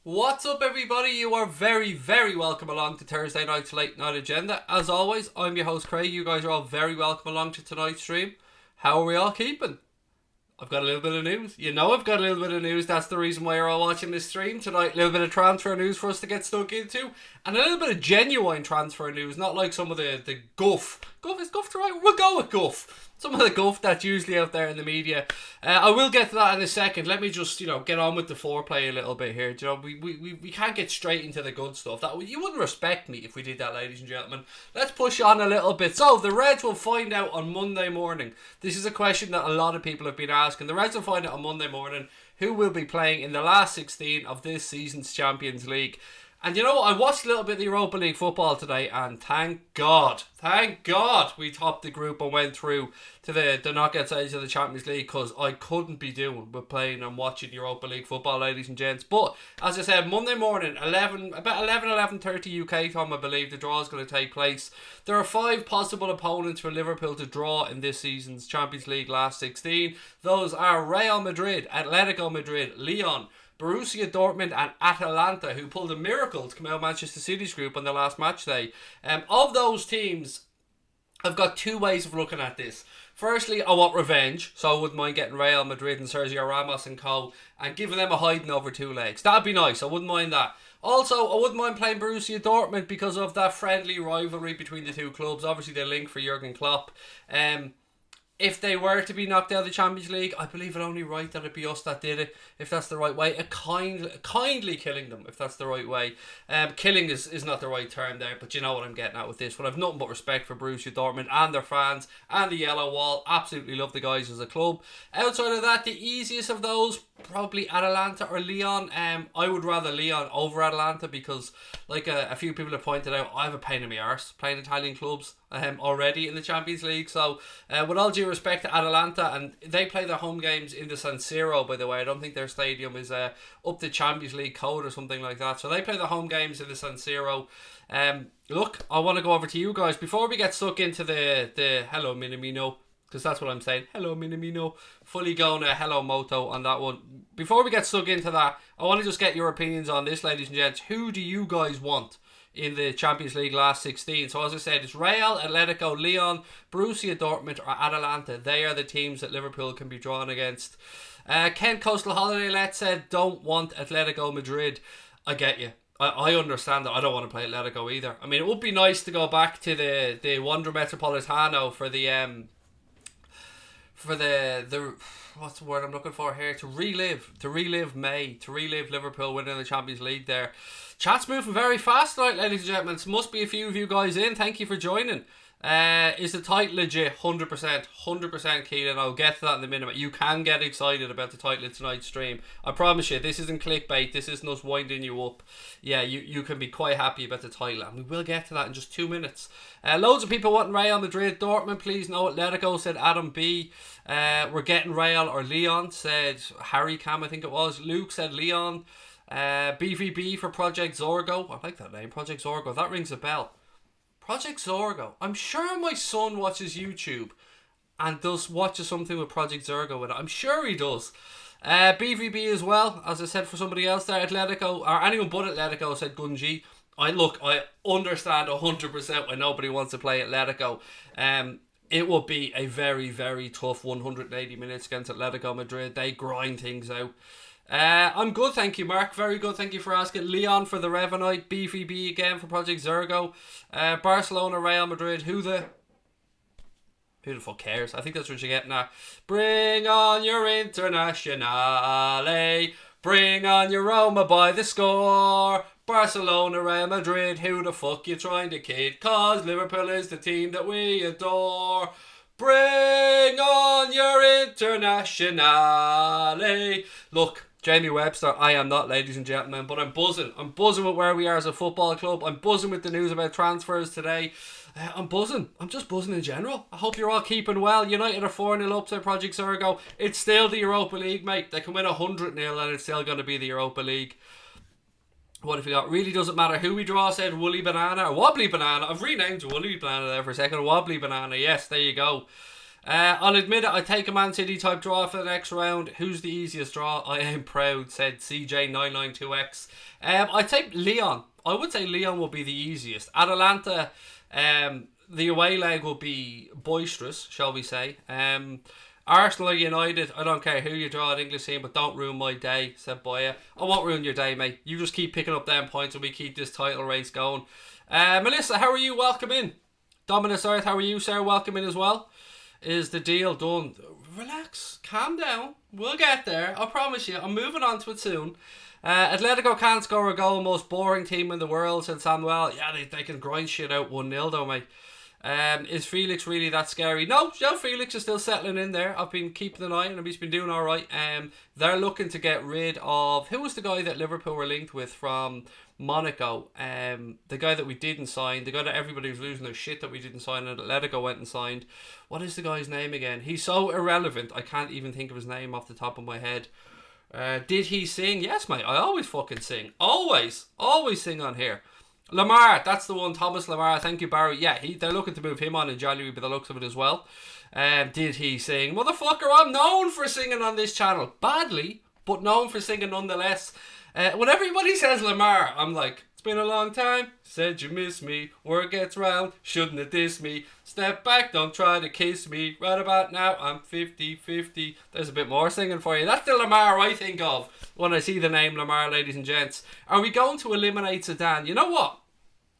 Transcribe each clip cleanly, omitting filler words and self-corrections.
What's up, everybody? You are very, very welcome along to Thursday night's late night agenda. As always, I'm your host Craig. You guys are all very welcome along to tonight's stream. How are we all keeping? I've got a little bit of news. You know I've got a little bit of news. That's the reason why you're all watching this stream tonight. A little bit of transfer news for us to get stuck into. And a little bit of genuine transfer news. Not like some of the guff. Guff, is guff the right? We'll go with guff. Some of the guff that's usually out there in the media. I will get to that in a second. Let me just, get on with the foreplay a little bit here. We can't get straight into the good stuff. You wouldn't respect me if we did that, ladies and gentlemen. Let's push on a little bit. So, the Reds will find out on Monday morning. This is a question that a lot of people have been asking. The Reds will find out on Monday morning who will be playing in the last 16 of this season's Champions League. And I watched a little bit of the Europa League football today, and thank God we topped the group and went through to the knockout stage of the Champions League, because I couldn't be doing with playing and watching Europa League football, ladies and gents. But as I said, Monday morning, about 11:30 UK time, I believe the draw is going to take place. There are 5 possible opponents for Liverpool to draw in this season's Champions League last 16. Those are Real Madrid, Atletico Madrid, Lyon, Borussia Dortmund and Atalanta, who pulled a miracle to come out of Manchester City's group on the last match day. Of those teams, I've got 2 ways of looking at this. Firstly, I want revenge, so I wouldn't mind getting Real Madrid and Sergio Ramos and co. and giving them a hiding over 2 legs. That'd be nice, I wouldn't mind that. Also, I wouldn't mind playing Borussia Dortmund because of that friendly rivalry between the 2 clubs. Obviously, the link for Jurgen Klopp. If they were to be knocked out of the Champions League, I believe it only right that it be us that did it, if that's the right way. Kindly killing them, if that's the right way. Killing is not the right term there, but you know what I'm getting at with this one. I've nothing but respect for Borussia Dortmund and their fans and the Yellow Wall. Absolutely love the guys as a club. Outside of that, the easiest of those, probably Atalanta or Lyon. I would rather Lyon over Atalanta because, like a few people have pointed out, I have a pain in my arse playing Italian clubs already in the Champions League. So with all due respect to Atalanta, and they play their home games in the San Siro, by the way. I don't think their stadium is up to Champions League code or something like that. So they play their home games in the San Siro. Look, I want to go over to you guys before we get stuck into the hello Minamino, because that's what I'm saying. Hello Minamino. Fully going hello Moto on that one. Before we get stuck into that, I want to just get your opinions on this, ladies and gents. Who do you guys want in the Champions League last 16? So as I said, it's Real, Atletico, Lyon, Borussia Dortmund or Atalanta. They are the teams that Liverpool can be drawn against. Ken Coastal Holiday Let said don't want Atletico Madrid. I get you. I understand that. I don't want to play Atletico either. I mean, it would be nice to go back to the Wanda Metropolitano for the what's the word I'm looking for here, to relive Liverpool winning the Champions League there. Chat's moving very fast tonight, ladies and gentlemen. There must be a few of you guys in. Thank you for joining. Is the title legit? 100%, Keita. I'll get to that in a minute. You can get excited about the title of tonight's stream. I promise you, this isn't clickbait. This isn't us winding you up. Yeah, you can be quite happy about the title, and we will get to that in just 2 minutes. Loads of people wanting Real Madrid. Dortmund, please no Atletico, said Adam B. We're getting Real or Lyon, said Harry Cam, I think it was. Luke said Lyon. BVB for Project Zorgo. I like that name, Project Zorgo. That rings a bell. Project Zorgo. I'm sure my son watches YouTube and watches something with Project Zorgo with it. I'm sure he does. BVB as well, as I said for somebody else there. Atletico, or anyone but Atletico, said Gunji. I understand 100% why nobody wants to play Atletico. It will be a very, very tough 180 minutes against Atletico Madrid. They grind things out. I'm good, thank you, Mark. Very good, thank you for asking. Leon for the Revanite. BVB again for Project Zergo. Barcelona, Real Madrid. Who the fuck cares? I think that's what you're getting at. Bring on your Internazionale. Bring on your Roma by the score. Barcelona, Real Madrid. Who the fuck you trying to kid? Cause Liverpool is the team that we adore. Bring on your Internazionale. Look, Jamie Webster, I am not, ladies and gentlemen, but I'm buzzing. I'm buzzing with where we are as a football club. I'm buzzing with the news about transfers today. I'm buzzing. I'm just buzzing in general. I hope you're all keeping well. United are 4-0 up to Project Zergo. It's still the Europa League, mate. They can win 100-0 and it's still going to be the Europa League. What have we got? Really doesn't matter who we draw, said Woolly Banana or Wobbly Banana. I've renamed Woolly Banana there for a second. Wobbly Banana. Yes, there you go. I'll admit it, I take a Man City type draw for the next round. Who's the easiest draw? I am proud, said CJ992X. I take Lyon. I would say Lyon will be the easiest. Atalanta, the away leg will be boisterous, shall we say. Arsenal or United, I don't care who you draw at English team, but don't ruin my day, said Boya. I won't ruin your day, mate. You just keep picking up them points and we keep this title race going. Melissa, how are you? Welcome in. Dominus Earth, how are you, sir? Welcome in as well. Is the deal done? Relax, calm down. We'll get there. I promise you. I'm moving on to it soon. Atletico can't score a goal. Most boring team in the world, said Samuel. Yeah, they can grind shit out 1-0 though, mate. Is Felix really that scary? No, Joe Felix is still settling in there. I've been keeping an eye on him. He's been doing alright. They're looking to get rid of... Who was the guy that Liverpool were linked with from Monaco? The guy that we didn't sign. The guy that everybody was losing their shit that we didn't sign and Atletico went and signed. What is the guy's name again? He's so irrelevant. I can't even think of his name off the top of my head. Did he sing? Yes, mate. I always fucking sing. Always sing on here. Lamar, that's the one. Thomas Lamar, thank you, Barry. Yeah, they're looking to move him on in January by the looks of it as well. Did he sing? Motherfucker, I'm known for singing on this channel. Badly, but known for singing nonetheless. When everybody says Lamar, I'm like, it's been a long time. Said you miss me. Word gets round. Shouldn't have dissed me. Step back, don't try to kiss me. Right about now, I'm 50-50. There's a bit more singing for you. That's the Lamar I think of when I see the name Lamar, ladies and gents. Are we going to eliminate Zidane? You know what?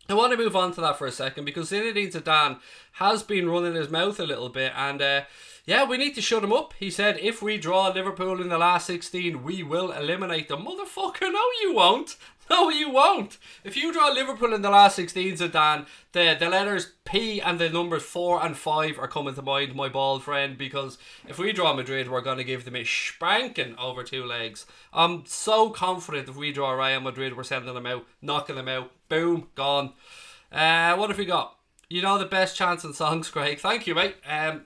I want to move on to that for a second because Zinedine Zidane has been running his mouth a little bit and yeah, we need to shut him up. He said if we draw Liverpool in the last 16 we will eliminate them. Motherfucker, no you won't. No you won't. If you draw Liverpool in the last 16, Zidane, the letters P and the numbers 4 and 5 are coming to mind, my bald friend, because if we draw Madrid we're going to give them a spanking over 2 legs. I'm so confident if we draw Real Madrid we're sending them out, knocking them out. Boom, gone. What have we got? You know the best chants and songs, Craig. Thank you, mate.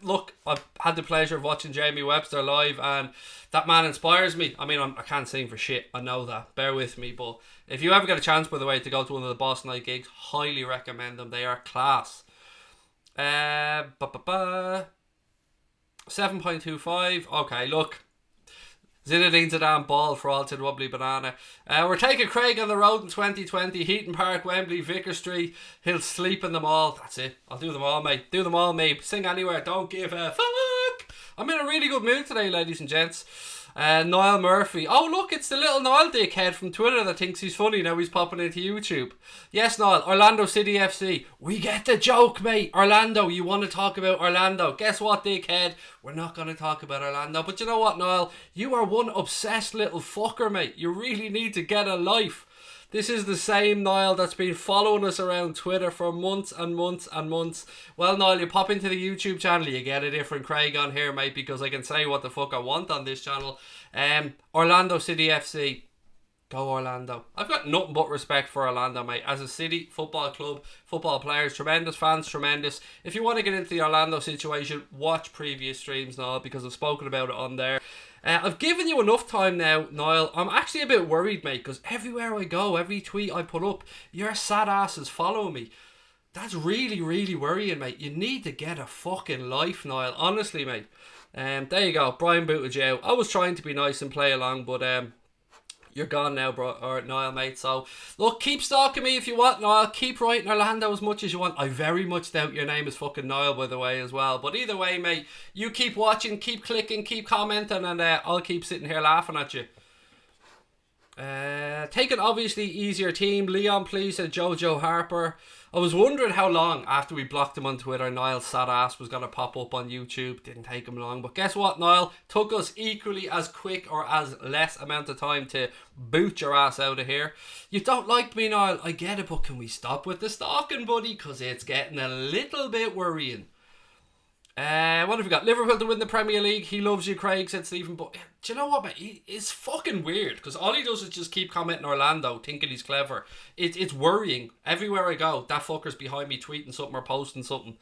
Look, I've had the pleasure of watching Jamie Webster live, and that man inspires me. I mean, I can't sing for shit. I know that. Bear with me. But if you ever get a chance, by the way, to go to one of the Boss Night gigs, highly recommend them. They are class. 7.25. Okay, look. Zinedine Zidane ball for all to the wobbly banana. We're taking Craig on the road in 2020. Heaton Park, Wembley, Vicar Street. He'll sleep in them all. That's it. I'll do them all, mate. Do them all, mate. Sing anywhere. Don't give a fuck. I'm in a really good mood today, ladies and gents. Niall Murphy. Oh, look, it's the little Niall dickhead from Twitter that thinks he's funny. Now he's popping into YouTube. Yes, Niall. Orlando City FC. We get the joke, mate. Orlando. You want to talk about Orlando. Guess what, dickhead? We're not going to talk about Orlando. But you know what, Niall? You are one obsessed little fucker, mate. You really need to get a life. This is the same Niall that's been following us around Twitter for months and months and months. Well, Niall, you pop into the YouTube channel, you get a different Craig on here, mate, because I can say what the fuck I want on this channel. Orlando City FC. Go Orlando. I've got nothing but respect for Orlando, mate. As a city, football club, football players, tremendous fans, tremendous. If you want to get into the Orlando situation, watch previous streams, Niall, because I've spoken about it on there. I've given you enough time now, Niall. I'm actually a bit worried, mate, because everywhere I go, every tweet I put up, your sad asses follow me. That's really, really worrying, mate. You need to get a fucking life, Niall. Honestly, mate. There you go. Brian booted you out. I was trying to be nice and play along, but you're gone now, bro, or Niall, mate. So, look, keep stalking me if you want, Niall. Keep writing Orlando as much as you want. I very much doubt your name is fucking Niall, by the way, as well. But either way, mate, you keep watching, keep clicking, keep commenting, and I'll keep sitting here laughing at you. Take an obviously easier team. Leon, please, said Jojo Harper. I was wondering how long after we blocked him on Twitter Niall's sad ass was going to pop up on YouTube. Didn't take him long, but guess what, Niall? Took us equally as quick or as less amount of time to boot your ass out of here. You don't like me, Niall, I get it, but can we stop with the stalking, buddy? Because it's getting a little bit worrying. What have we got? Liverpool to win the Premier League. He loves you, Craig, said Stephen. But do you know what, mate? It's fucking weird because all he does is just keep commenting Orlando, thinking he's clever. It's worrying. Everywhere I go, that fucker's behind me tweeting something or posting something.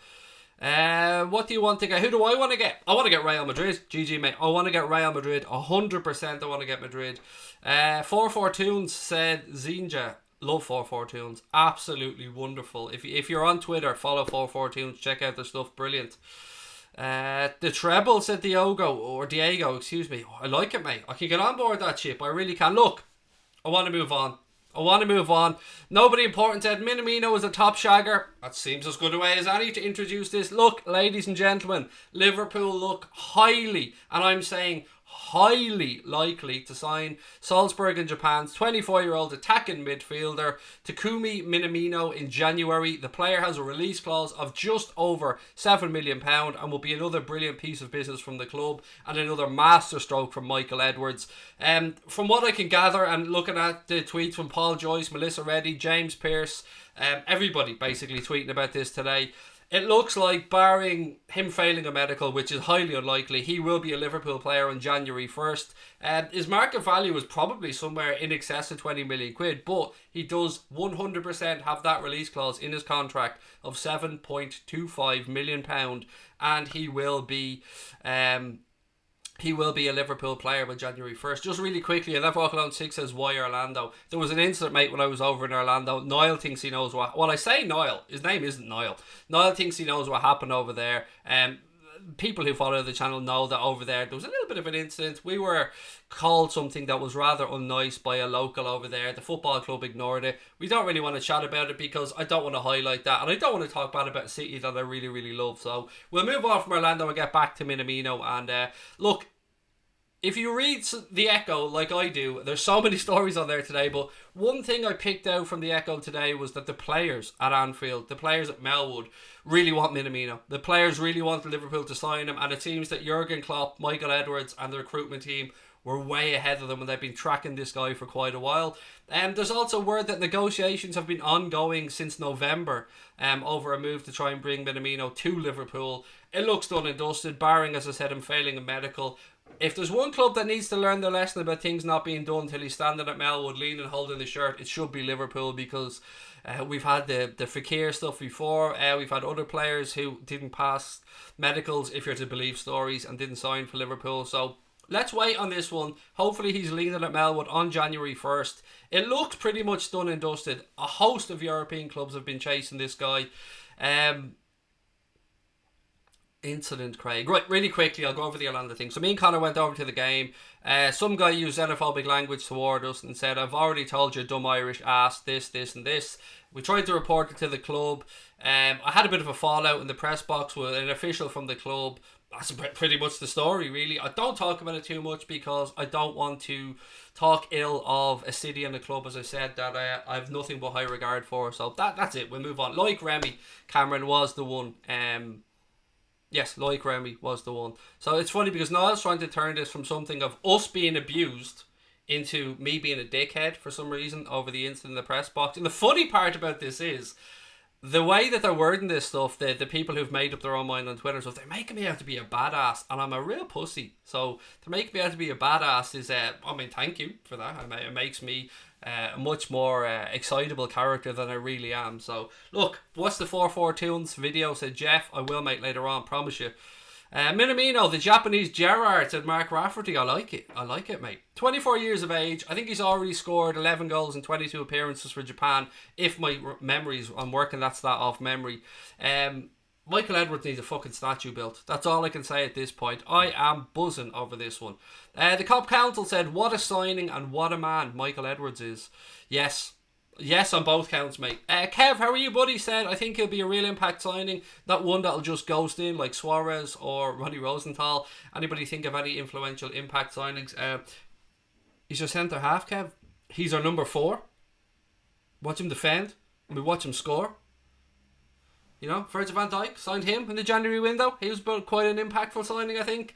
What do you want to get? Who do I want to get? I want to get Real Madrid. GG, mate. I want to get Real Madrid. 100% I want to get Madrid. 44 Tunes said Zinja. Love 44 Tunes. Absolutely wonderful. If you're on Twitter, follow 44 Tunes. Check out their stuff. Brilliant. The treble, said Diego, excuse me. I like it, mate. I can get on board that ship. I really can. Look, I want to move on. Nobody important said Minamino is a top shagger. That seems as good a way as any to introduce this. Look, ladies and gentlemen, Liverpool look highly, and I'm saying highly likely to sign Salzburg in Japan's 24-year-old attacking midfielder Takumi Minamino in January. The player has a release clause of just over £7 million and will be another brilliant piece of business from the club and another masterstroke from Michael Edwards. From what I can gather and looking at the tweets from Paul Joyce, Melissa Reddy, James Pearce, everybody basically tweeting about this today, it looks like, barring him failing a medical, which is highly unlikely, he will be a Liverpool player on January 1st. His market value is probably somewhere in excess of 20 million quid, but he does 100% have that release clause in his contract of £7.25 million, and he will be a Liverpool player by January 1st. Just really quickly, and that Watchalong 6 says, why Orlando? There was an incident, mate, when I was over in Orlando. Niall thinks he knows what... Well, I say Niall. His name isn't Niall. Niall thinks he knows what happened over there. People who follow the channel know that over there was a little bit of an incident. We were called something that was rather unnice by a local over there. The football club ignored it. We don't really want to chat about it because I don't want to highlight that, and I don't want to talk bad about a city that I really, really love. So we'll move on from Orlando and get back to Minamino. And look, if you read the Echo like I do, there's so many stories on there today, but one thing I picked out from the Echo today was that the players at Anfield, the players at Melwood, really want Minamino. The players really want Liverpool to sign him, and it seems that Jurgen Klopp, Michael Edwards and the recruitment team were way ahead of them, and they've been tracking this guy for quite a while. There's also word that negotiations have been ongoing since November over a move to try and bring Minamino to Liverpool. It looks done and dusted, barring, as I said, him failing a medical. If there's one club that needs to learn the lesson about things not being done till he's standing at Melwood leaning holding the shirt, it should be Liverpool, because we've had the Fekir stuff before. We've had other players who didn't pass medicals, if you're to believe stories, and didn't sign for Liverpool. So let's wait on this one. Hopefully he's leaning at Melwood on January 1st. It looks pretty much done and dusted. A host of European clubs have been chasing this guy. Incident, Craig. Right, really quickly, I'll go over the Orlando thing. So me and Connor went over to the game. Some guy used xenophobic language toward us and said, I've already told you dumb Irish ass this and this. We tried to report it to the club. I had a bit of a fallout in the press box with an official from the club. That's pretty much the story, really. I don't talk about it too much because I don't want to talk ill of a city and a club, as I said, that I have nothing but high regard for. So that's it. We'll move on. Like Remy, Cameron was the one. Yes, like Remy was the one. So it's funny because Niall's trying to turn this from something of us being abused into me being a dickhead for some reason over the incident in the press box. And the funny part about this is the way that they're wording this stuff, the people who've made up their own mind on Twitter and stuff, they're making me out to be a badass, and I'm a real pussy. So to make me out to be a badass is, I mean, thank you for that. It makes me a much more excitable character than I really am. So look, what's the 442's video? Said Jeff, I will, mate, later on, promise you. Minamino, the Japanese Gerrard, said Mark Rafferty. I like it, mate. 24 years of age. I think he's already scored 11 goals and 22 appearances for Japan, if my memories, I'm working that stat off memory. Michael Edwards needs a fucking statue built. That's all I can say at this point. I am buzzing over this one. The Cop Council said, what a signing and what a man Michael Edwards is. Yes, on both counts, mate. Kev, how are you, buddy? Said, I think he'll be a real impact signing. Not one that'll just ghost in like Suarez or Ronnie Rosenthal. Anybody think of any influential impact signings? He's your centre half, Kev. He's our number 4. Watch him defend. We watch him score. You know, Virgil van Dijk, signed him in the January window. He was quite an impactful signing, I think.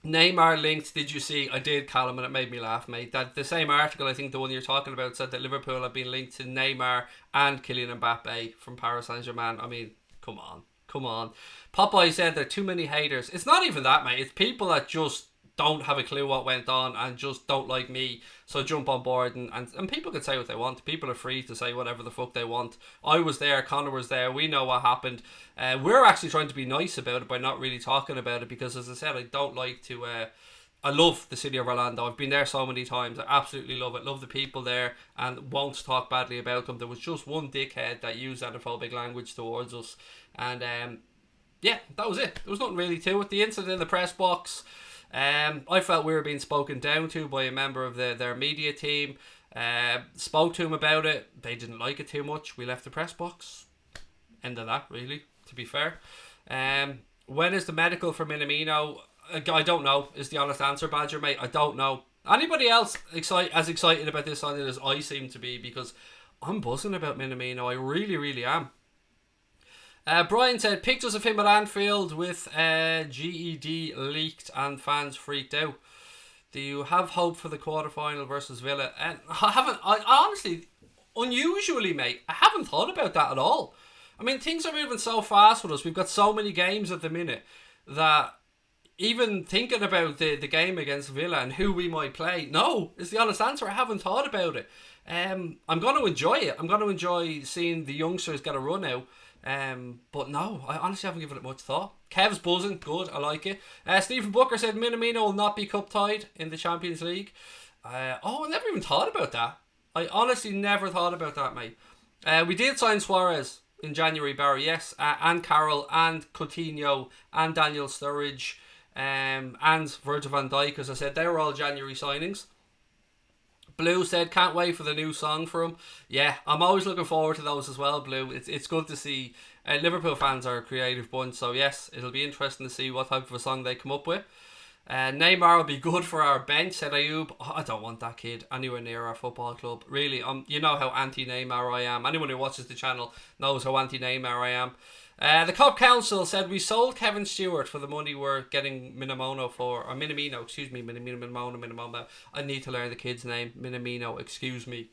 Neymar linked, did you see? I did, Callum, and it made me laugh, mate. That the same article, I think the one you're talking about, said that Liverpool have been linked to Neymar and Kylian Mbappe from Paris Saint-Germain. I mean, come on. Popeye said there are too many haters. It's not even that, mate. It's people that just don't have a clue what went on and just don't like me, so jump on board, and people can say what they want. People are free to say whatever the fuck they want. I was there, Connor was there, we know what happened. We're actually trying to be nice about it by not really talking about it, because as I said, I don't like to I love the city of Orlando. I've been there so many times. I absolutely love it. Love the people there and won't talk badly about them. There was just one dickhead that used xenophobic language towards us, and yeah, that was it. There was nothing really to it. The incident in the press box, I felt we were being spoken down to by a member of their media team. Spoke to him about it. They didn't like it too much. We left the press box. End of that, really, to be fair. When is the medical for Minamino? I don't know, is the honest answer, Badger, mate. I don't know. Anybody else as excited about this signing as I seem to be? Because I'm buzzing about Minamino. I really, really am. Brian said pictures of him at Anfield with GED leaked and fans freaked out. Do you have hope for the quarterfinal versus Villa? I honestly, unusually, mate, I haven't thought about that at all. I mean, things are moving so fast with us. We've got so many games at the minute that even thinking about the game against Villa and who we might play, no, is the honest answer. I haven't thought about it. I'm going to enjoy it. I'm going to enjoy seeing the youngsters get a run out. But no, I honestly haven't given it much thought. Kev's buzzing, good, I like it. Stephen Booker said Minamino will not be cup tied in the Champions League. I never even thought about that. I honestly never thought about that, mate. We did sign Suarez in January, Barry, yes, and Carroll and Coutinho and Daniel Sturridge and Virgil van Dijk. As I said, they were all January signings. Blue said, can't wait for the new song for him. Yeah, I'm always looking forward to those as well, Blue. It's good to see. Liverpool fans are a creative bunch, so yes, it'll be interesting to see what type of a song they come up with. Neymar will be good for our bench, said Ayub. I don't want that kid anywhere near our football club. Really, you know how anti-Neymar I am. Anyone who watches the channel knows how anti-Neymar I am. The Cup Council said we sold Kevin Stewart for the money we're getting Minamino for, or Minamino, excuse me, Minamino. I need to learn the kid's name, Minamino, excuse me.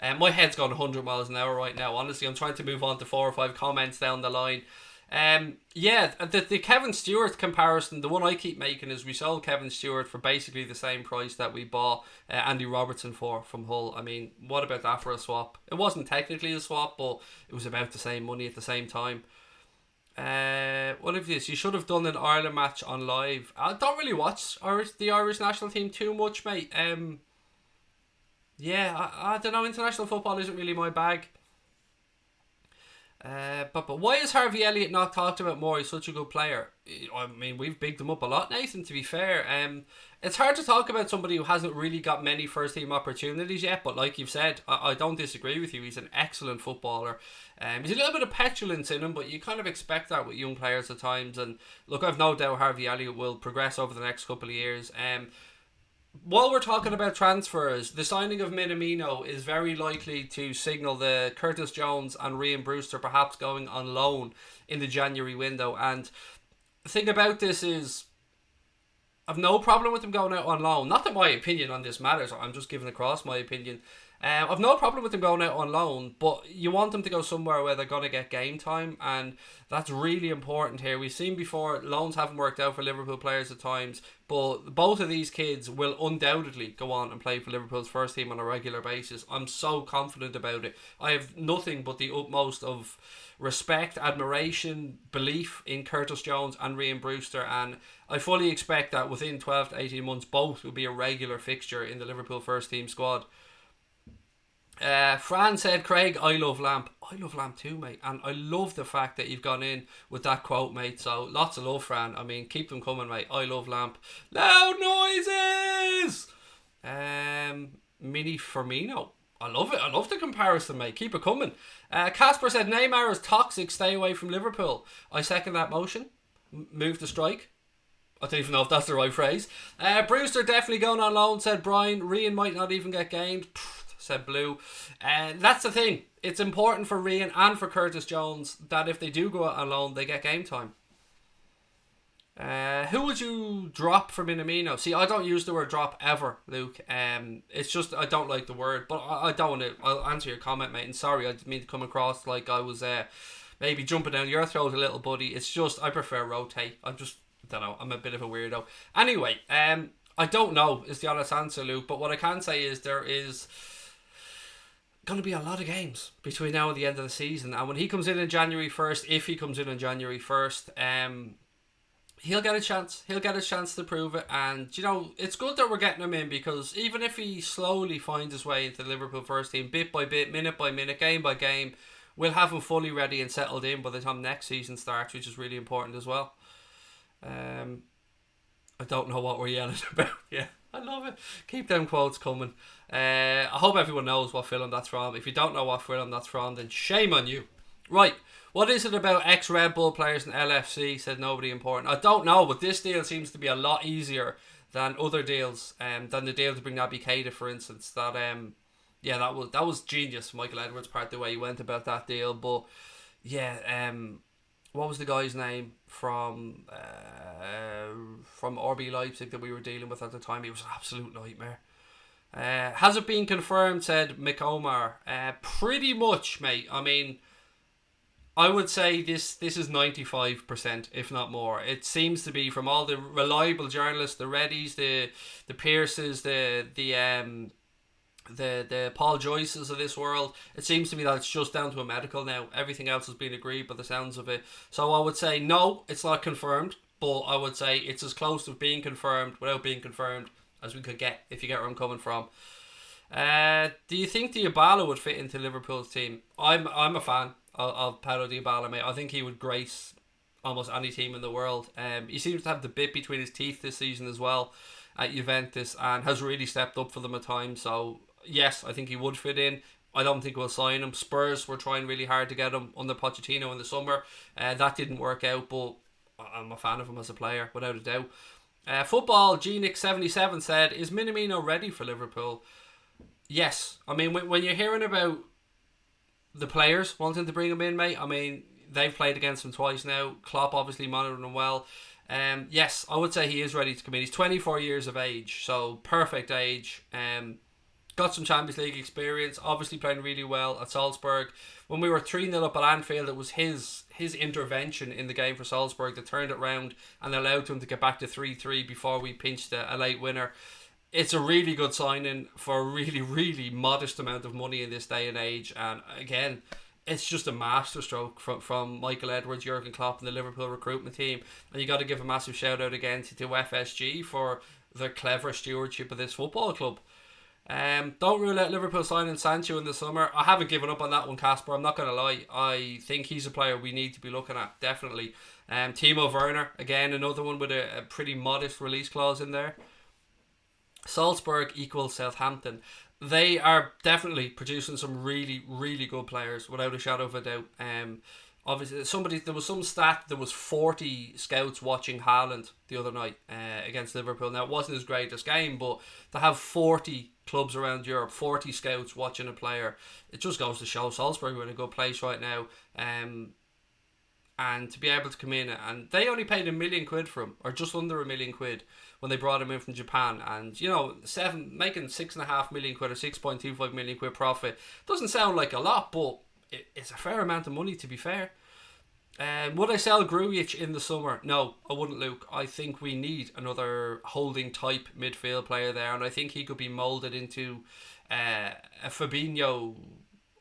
My head's going 100 miles an hour right now. Honestly, I'm trying to move on to 4 or 5 comments down the line. The Kevin Stewart comparison, the one I keep making is we sold Kevin Stewart for basically the same price that we bought Andy Robertson for from Hull. I mean, what about that for a swap? It wasn't technically a swap, but it was about the same money at the same time. What if this? You should have done an Ireland match on live. I don't really watch the Irish national team too much, mate. I don't know. International football isn't really my bag. But why is Harvey Elliott not talked about more? He's such a good player. I mean, we've bigged him up a lot, Nathan, to be fair. It's hard to talk about somebody who hasn't really got many first team opportunities yet, but like you've said, I don't disagree with you. He's an excellent footballer. He's a little bit of petulance in him, but you kind of expect that with young players at times. And look, I've no doubt Harvey Elliott will progress over the next couple of years. While we're talking about transfers, the signing of Minamino is very likely to signal the Curtis Jones and Ryan Brewster perhaps going on loan in the January window. And the thing about this is, I've no problem with them going out on loan. Not that my opinion on this matters, I'm just giving across my opinion. I've no problem with them going out on loan, but you want them to go somewhere where they're going to get game time, and that's really important here. We've seen before, loans haven't worked out for Liverpool players at times, but both of these kids will undoubtedly go on and play for Liverpool's first team on a regular basis. I'm so confident about it. I have nothing but the utmost of respect, admiration, belief in Curtis Jones and Ryan Brewster, and I fully expect that within 12 to 18 months both will be a regular fixture in the Liverpool first team squad. Fran said, Craig, I love Lamp. I love Lamp too, mate, and I love the fact that you've gone in with that quote, mate, so lots of love, Fran. I mean, keep them coming, mate. I love Lamp. Loud noises! Mini Firmino. I love it. I love the comparison, mate. Keep it coming. Casper said, Neymar is toxic. Stay away from Liverpool. I second that motion. Move the strike. I don't even know if that's the right phrase. Brewster definitely going on loan, said Brian. Rian might not even get games, said Blue. That's the thing. It's important for Rian and for Curtis Jones that if they do go out on loan, they get game time. Who would you drop for Minamino? See, I don't use the word drop ever, Luke. It's just I don't like the word, but I don't want to. I'll answer your comment, mate. And sorry, I didn't mean to come across like I was maybe jumping down your throat a little, buddy. It's just I prefer rotate. I don't know. I'm a bit of a weirdo. Anyway, I don't know is the honest answer, Luke. But what I can say is there is going to be a lot of games between now and the end of the season. And when he comes in January 1st, if he comes in on January 1st, he'll get a chance. He'll get a chance to prove it. And, you know, it's good that we're getting him in because even if he slowly finds his way into the Liverpool first team, bit by bit, minute by minute, game by game, we'll have him fully ready and settled in by the time next season starts, which is really important as well. I don't know what we're yelling about. Yeah, I love it. Keep them quotes coming. I hope everyone knows what film that's from. If you don't know what film that's from, then shame on you. Right, what is it about ex-Red Bull players in LFC? Said nobody important. I don't know, but this deal seems to be a lot easier than other deals. Than the deal to bring Naby Keita, for instance. Yeah, that was genius, Michael Edwards' part, the way he went about that deal. But yeah, what was the guy's name from RB Leipzig that we were dealing with at the time? He was an absolute nightmare. Has it been confirmed? Said Mick Omar. Pretty much, mate. I mean, I would say this is 95%, if not more. It seems to be from all the reliable journalists, the Reddies, the Pierces, the Paul Joyces of this world. It seems to me that it's just down to a medical now. Everything else has been agreed by the sounds of it. So I would say no, it's not confirmed, but I would say it's as close to being confirmed without being confirmed as we could get, if you get where I'm coming from. Do you think Dybala would fit into Liverpool's team? I'm a fan of Paulo Dybala, mate. I think he would grace almost any team in the world. He seems to have the bit between his teeth this season as well at Juventus, and has really stepped up for them at times. So yes, I think he would fit in. I don't think we'll sign him. Spurs were trying really hard to get him under Pochettino in the summer. That didn't work out, but I'm a fan of him as a player, without a doubt. Football, GNick77 said, is Minamino ready for Liverpool? Yes. I mean, when you're hearing about the players wanting to bring him in, mate, I mean, they've played against him twice now. Klopp obviously monitoring him well. Yes, I would say he is ready to come in. He's 24 years of age, so perfect age. Got some Champions League experience, obviously playing really well at Salzburg. When we were 3-0 up at Anfield, it was his intervention in the game for Salzburg that turned it round and allowed him to get back to 3-3 before we pinched a late winner. It's a really good signing for a really, really modest amount of money in this day and age. And again, it's just a masterstroke from Michael Edwards, Jurgen Klopp and the Liverpool recruitment team. And you got to give a massive shout out again to FSG for their clever stewardship of this football club. Don't rule out Liverpool signing Sancho in the summer. I haven't given up on that one, Casper. I'm not going to lie. I think he's a player we need to be looking at, definitely. Timo Werner, again, another one with a pretty modest release clause in there. Salzburg equals Southampton. They are definitely producing some really, really good players, without a shadow of a doubt. Obviously, there was some stat, there was 40 scouts watching Haaland the other night against Liverpool. Now, it wasn't his greatest game, but to have 40 clubs around Europe, 40 scouts watching a player, it just goes to show Salzburg are in a good place right now. And to be able to come in, and they only paid £1 million for him, or just under £1 million when they brought him in from Japan. And you know, making £6.5 million or 6.25 million quid profit doesn't sound like a lot, but it's a fair amount of money, to be fair. Would I sell Grujic in the summer? No, I wouldn't, Luke. I think we need another holding type midfield player there, and I think he could be moulded into a Fabinho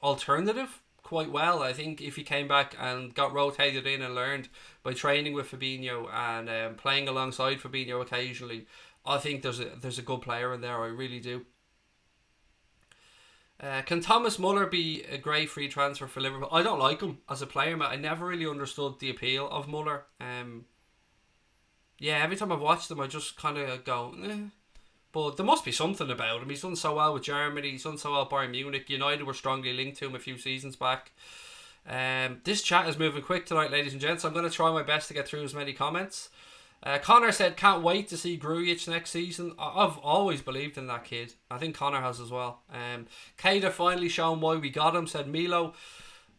alternative quite well. I think if he came back and got rotated in and learned by training with Fabinho and playing alongside Fabinho occasionally, I think there's a good player in there. I really do. Can Thomas Muller be a great free transfer for Liverpool? I don't like him as a player, mate. I never really understood the appeal of Muller. Yeah, every time I've watched him, I just kind of go, eh. But there must be something about him. He's done so well with Germany. He's done so well at Bayern Munich. United were strongly linked to him a few seasons back. This chat is moving quick tonight, ladies and gents. I'm going to try my best to get through as many comments. Connor said, can't wait to see Grujic next season. I've always believed in that kid. I think Connor has as well. Keita finally shown why we got him, said Milo.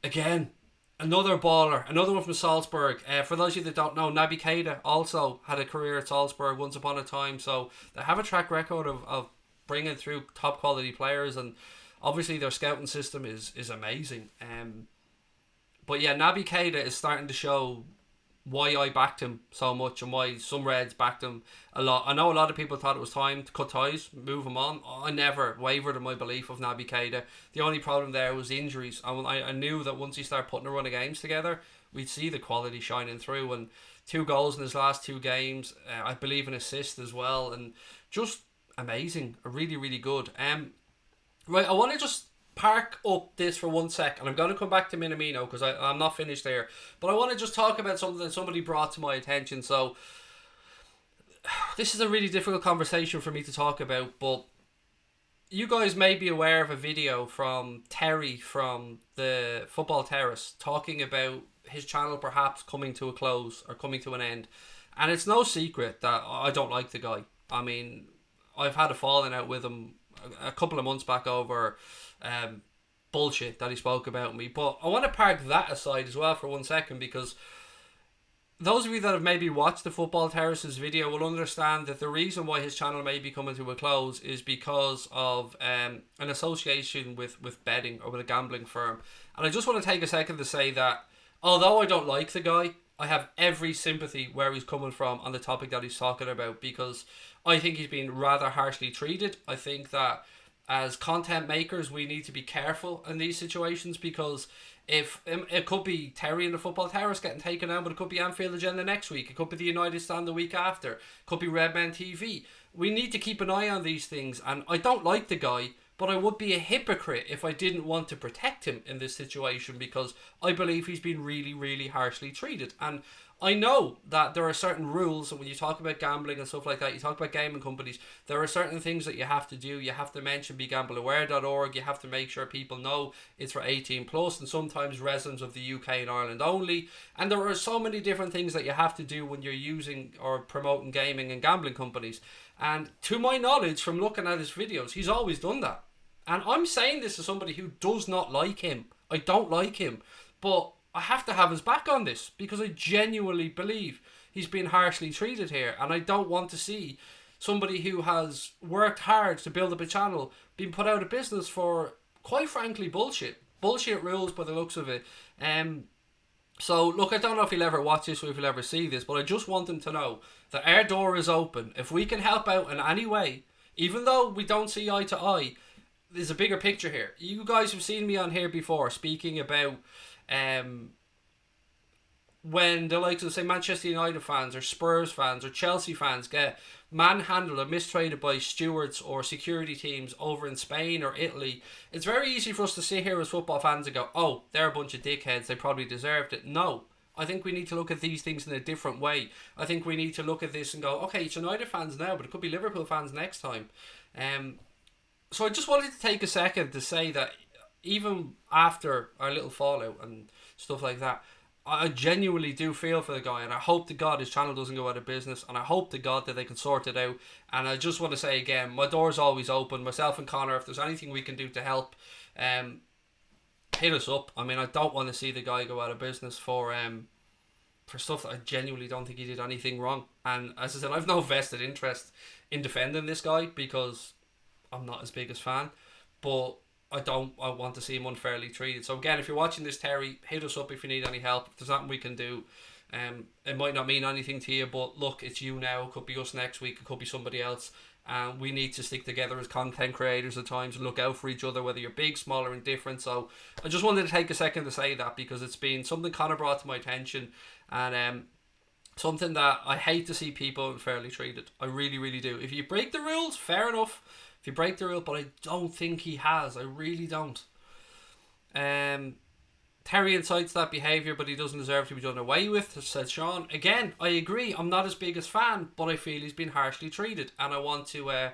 Again, another baller. Another one from Salzburg. For those of you that don't know, Naby Keita also had a career at Salzburg once upon a time. So they have a track record of bringing through top quality players. And obviously their scouting system is amazing. But yeah, Naby Keita is starting to show why I backed him so much and why some Reds backed him a lot. I know a lot of people thought it was time to cut ties, move him on. I never wavered in my belief of Naby Keita. The only problem there was injuries. I knew that once he started putting a run of games together, we'd see the quality shining through. And 2 goals in his last 2 games, I believe an assist as well, and just amazing. Really, really good. Right, I want to just park up this for 1 sec, and I'm going to come back to Minamino because I'm not finished there. But I want to just talk about something that somebody brought to my attention. So this is a really difficult conversation for me to talk about, but you guys may be aware of a video from Terry from the Football Terrace talking about his channel perhaps coming to a close or coming to an end. And it's no secret that I don't like the guy. I mean, I've had a falling out with him a couple of months back over bullshit that he spoke about me. But I want to park that aside as well for 1 second, because those of you that have maybe watched the Football Terrace's video will understand that the reason why his channel may be coming to a close is because of an association with betting or with a gambling firm. And I just want to take a second to say that although I don't like the guy, I have every sympathy where he's coming from on the topic that he's talking about, because I think he's been rather harshly treated. I think that as content makers, we need to be careful in these situations, because if it could be Terry in the Football Terrace getting taken out, but it could be Anfield Agenda next week. It could be the United Stand the week after. It could be Redmen TV. We need to keep an eye on these things, and I don't like the guy, but I would be a hypocrite if I didn't want to protect him in this situation, because I believe he's been really, really harshly treated. And I know that there are certain rules, and when you talk about gambling and stuff like that, you talk about gaming companies, there are certain things that you have to do. You have to mention begambleaware.org. You have to make sure people know it's for 18 plus, and sometimes residents of the UK and Ireland only. And there are so many different things that you have to do when you're using or promoting gaming and gambling companies. And to my knowledge, from looking at his videos, he's always done that. And I'm saying this as somebody who does not like him. I don't like him. But I have to have his back on this, because I genuinely believe he's been harshly treated here. And I don't want to see somebody who has worked hard to build up a channel being put out of business for, quite frankly, bullshit. Bullshit rules by the looks of it. So, look, I don't know if he'll ever watch this or if he'll ever see this, but I just want him to know that our door is open. If we can help out in any way, even though we don't see eye to eye, there's a bigger picture here. You guys have seen me on here before speaking about when the likes of, say, Manchester United fans or Spurs fans or Chelsea fans get manhandled or mistreated by stewards or security teams over in Spain or Italy. It's very easy for us to sit here as football fans and go, oh, they're a bunch of dickheads, they probably deserved it. No. I think we need to look at these things in a different way. I think we need to look at this and go, okay, it's United fans now, but it could be Liverpool fans next time. So I just wanted to take a second to say that even after our little fallout and stuff like that, I genuinely do feel for the guy, and I hope to God his channel doesn't go out of business, and I hope to God that they can sort it out. And I just want to say again, my door's always open. Myself and Connor, if there's anything we can do to help, hit us up. I mean, I don't want to see the guy go out of business for stuff that I genuinely don't think he did anything wrong. And as I said, I've no vested interest in defending this guy, because I'm not his biggest fan, but I want to see him unfairly treated. So again, if you're watching this, Terry, hit us up if you need any help. If there's something we can do. It might not mean anything to you, but look, it's you now. It could be us next week. It could be somebody else. And we need to stick together as content creators at times and look out for each other, whether you're big, small, or indifferent. So I just wanted to take a second to say that, because it's been something Connor brought to my attention, and something that I hate to see people unfairly treated. I really, really do. If you break the rules, fair enough. If you break the rule, but I don't think he has. I really don't. Terry incites that behaviour, but he doesn't deserve to be done away with, said Sean. Again, I agree. I'm not his biggest fan, but I feel he's been harshly treated, and I want to. I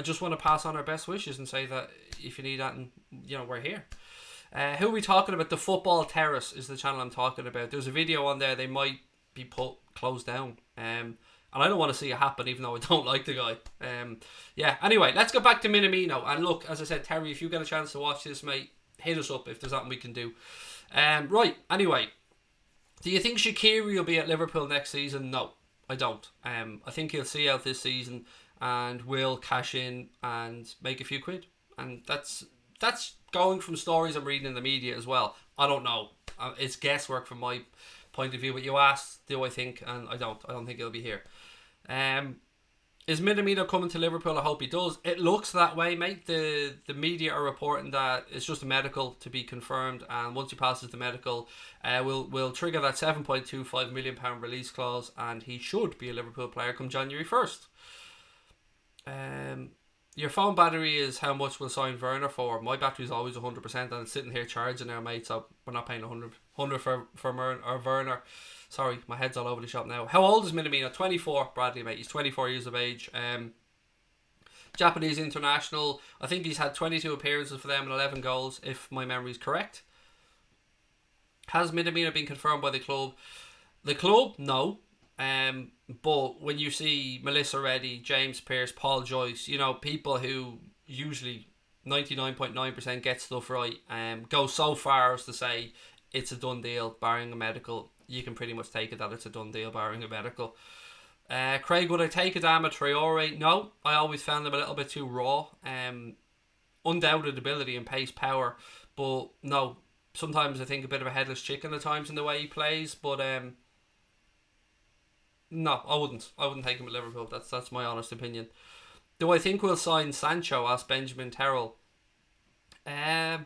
just want to pass on our best wishes and say that if you need that, and we're here. Who are we talking about? The Football Terrace is the channel I'm talking about. There's a video on there. They might be closed down. And I don't want to see it happen, even though I don't like the guy. Yeah, anyway, let's go back to Minamino. And look, as I said, Terry, if you get a chance to watch this, mate, hit us up if there's something we can do. Right, anyway. Do you think Shaqiri will be at Liverpool next season? No, I don't. I think he'll see out this season and will cash in and make a few quid. And that's going from stories I'm reading in the media as well. I don't know. It's guesswork from my point of view. But you asked, do I think? And I don't. I don't think he'll be here. Is Minamino coming to Liverpool? I hope he does. It looks that way, mate. The media are reporting that it's just a medical to be confirmed, and once he passes the medical, we'll trigger that £7.25 million release clause, and he should be a Liverpool player come January 1st. Your phone battery is how much we'll sign Werner for. My battery's always 100% and it's sitting here charging now, mate, so we're not paying 100 for Werner. Sorry, my head's all over the shop now. How old is Minamino? 24, Bradley, mate. He's 24 years of age. Japanese international. I think he's had 22 appearances for them and 11 goals, if my memory's correct. Has Minamino been confirmed by the club? The club, no. But when you see Melissa Reddy, James Pearce, Paul Joyce, people who usually 99.9% get stuff right, go so far as to say it's a done deal, barring a medical. You can pretty much take it that it's a done deal, barring a medical. Craig, would I take Adama Traore? No, I always found him a little bit too raw. Undoubted ability and pace, power, but no. Sometimes I think a bit of a headless chicken at times in the way he plays, but no, I wouldn't. I wouldn't take him at Liverpool. That's my honest opinion. Do I think we'll sign Sancho? Asked Benjamin Terrell. I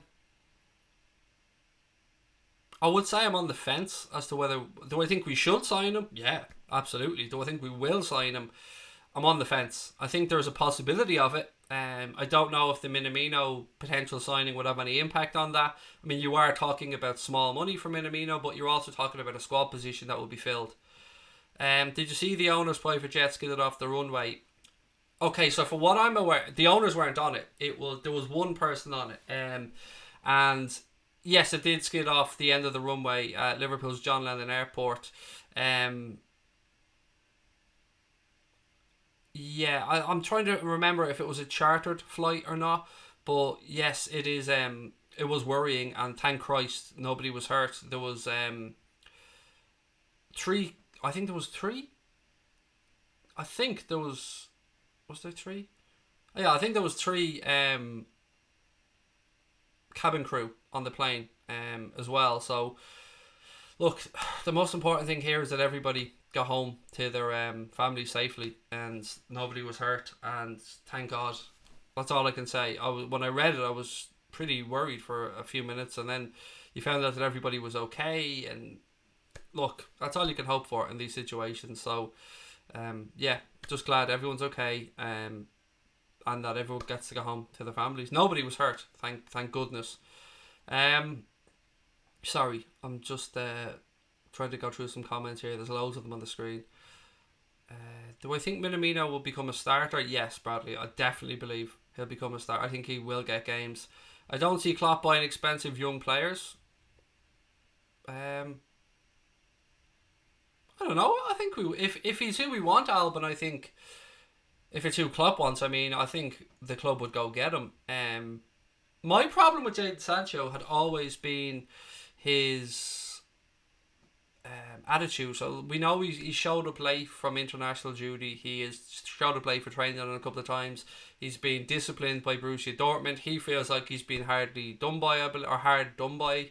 would say I'm on the fence as to whether... Do I think we should sign him? Yeah, absolutely. Do I think we will sign him? I'm on the fence. I think there's a possibility of it. I don't know if the Minamino potential signing would have any impact on that. I mean, you are talking about small money for Minamino, but you're also talking about a squad position that will be filled. Did you see the owners' private jet skidded off the runway? Okay, so for what I'm aware, the owners weren't on it. There was one person on it, and yes, it did skid off the end of the runway at Liverpool's John Lennon Airport. Yeah, I'm trying to remember if it was a chartered flight or not, but yes, it is. It was worrying, and thank Christ nobody was hurt. There was three. I think there was three. I think there was. Was there three? Yeah, I think there was three cabin crew on the plane as well. So, look, the most important thing here is that everybody got home to their families safely and nobody was hurt, and thank God. That's all I can say. When I read it, I was pretty worried for a few minutes, and then you found out that everybody was okay, and look, that's all you can hope for in these situations. So yeah, just glad everyone's okay, and that everyone gets to go home to their families. Nobody was hurt, thank goodness. Sorry, I'm just trying to go through some comments here. There's loads of them on the screen. Do I think Minamino will become a starter? Yes, Bradley. I definitely believe he'll become a starter. I think he will get games. I don't see Klopp buying expensive young players. I don't know. I think if he's who we want, Alban, I think if it's who Klopp wants, I think the club would go get him. My problem with Jadon Sancho had always been his attitude. So we know he showed up late from international duty. He has showed up late for training on a couple of times. He's been disciplined by Borussia Dortmund. He feels like he's been hard done by.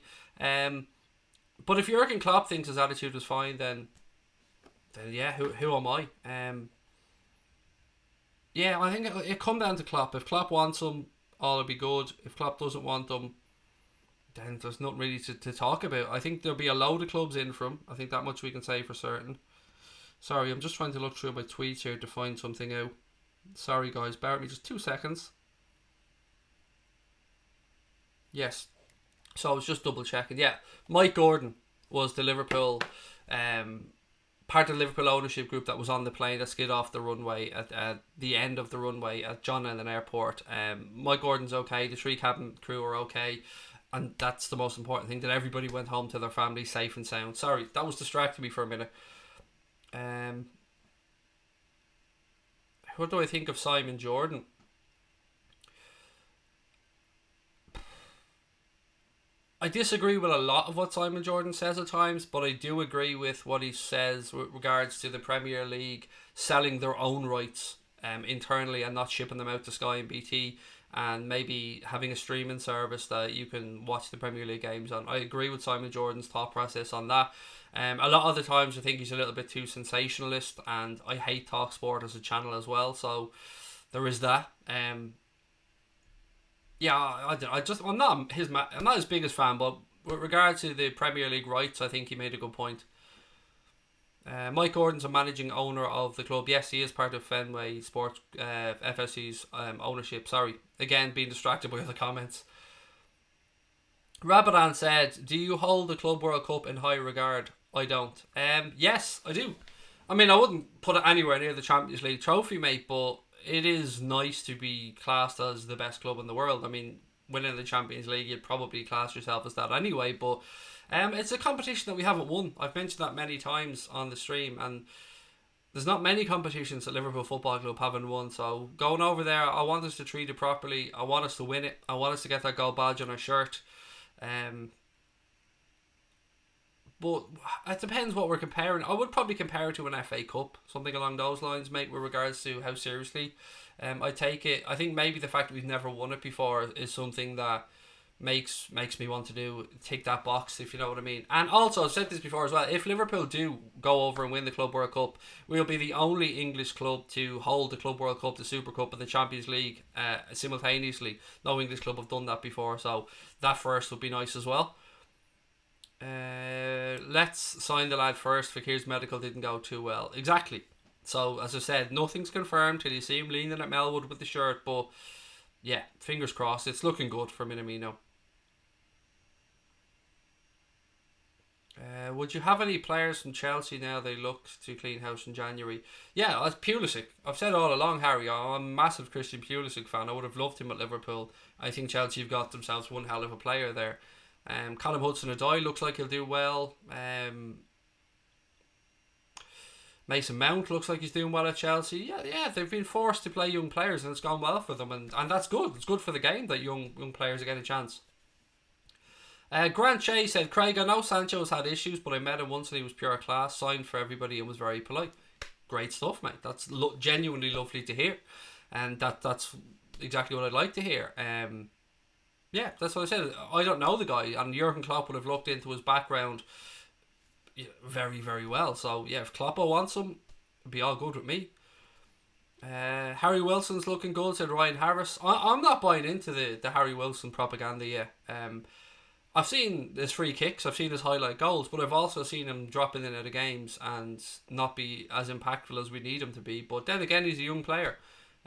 But if Jurgen Klopp thinks his attitude is fine, then yeah, who am I? Yeah, I think it come down to Klopp. If Klopp wants him, all will be good. If Klopp doesn't want them, then there's nothing really to talk about. I think there'll be a load of clubs in for him. I think that much we can say for certain. Sorry, I'm just trying to look through my tweets here to find something out. Sorry guys, bear with me just 2 seconds. Yes. So I was just double checking. Yeah, Mike Gordon was the Liverpool part of the Liverpool ownership group that was on the plane that skid off the runway at the end of the runway at John Lennon Airport. Mike Gordon's okay. The 3 cabin crew are okay. And that's the most important thing, that everybody went home to their family safe and sound. Sorry, that was distracting me for a minute. What do I think of Simon Jordan? I disagree with a lot of what Simon Jordan says at times, but I do agree with what he says with regards to the Premier League selling their own rights internally and not shipping them out to Sky and BT, and maybe having a streaming service that you can watch the Premier League games on. I agree with Simon Jordan's thought process on that. A lot of the times I think he's a little bit too sensationalist, and I hate TalkSport as a channel as well, so there is that. Yeah, I'm not his biggest fan, but with regard to the Premier League rights, I think he made a good point. Mike Gordon's a managing owner of the club. Yes, he is part of Fenway Sports FSC's ownership. Sorry, again being distracted by other comments. Rabadan said, "Do you hold the Club World Cup in high regard?" I don't. Yes, I do. I mean, I wouldn't put it anywhere near the Champions League trophy, mate, but it is nice to be classed as the best club in the world. I mean, winning the Champions League, you'd probably class yourself as that anyway, but it's a competition that we haven't won. I've mentioned that many times on the stream, and there's not many competitions that Liverpool Football Club haven't won, so going over there, I want us to treat it properly. I want us to win it. I want us to get that gold badge on our shirt. But it depends what we're comparing. I would probably compare it to an FA Cup, something along those lines, mate, with regards to how seriously I take it. I think maybe the fact that we've never won it before is something that makes me want to tick that box, if you know what I mean. And also, I've said this before as well, if Liverpool do go over and win the Club World Cup, we'll be the only English club to hold the Club World Cup, the Super Cup and the Champions League simultaneously. No English club have done that before, so that first would be nice as well. Let's sign the lad first. Fakir's medical didn't go too well. Exactly. So, as I said, nothing's confirmed till you see him leaning at Melwood with the shirt, but yeah, fingers crossed. It's looking good for Minamino. Would you have any players from Chelsea now they look to clean house in January? Yeah, Pulisic. I've said all along, Harry, I'm a massive Christian Pulisic fan. I would have loved him at Liverpool. I think Chelsea have got themselves one hell of a player there. Callum Hudson-Odoi looks like he'll do well. Mason Mount looks like he's doing well at Chelsea. Yeah, they've been forced to play young players and it's gone well for them, and that's good. It's good for the game that young players are getting a chance. Grant Shea said, "Craig, I know Sancho's had issues, but I met him once and he was pure class, signed for everybody and was very polite." Great stuff, mate. That's genuinely lovely to hear, and that's exactly what I'd like to hear. Yeah, that's what I said. I don't know the guy, and Jurgen Klopp would have looked into his background very, very well. So yeah, if Klopp wants him, it'd be all good with me. Harry Wilson's looking good, said Ryan Harris. I'm not buying into the Harry Wilson propaganda yet. I've seen his free kicks, I've seen his highlight goals, but I've also seen him dropping in out of games and not be as impactful as we need him to be. But then again, he's a young player.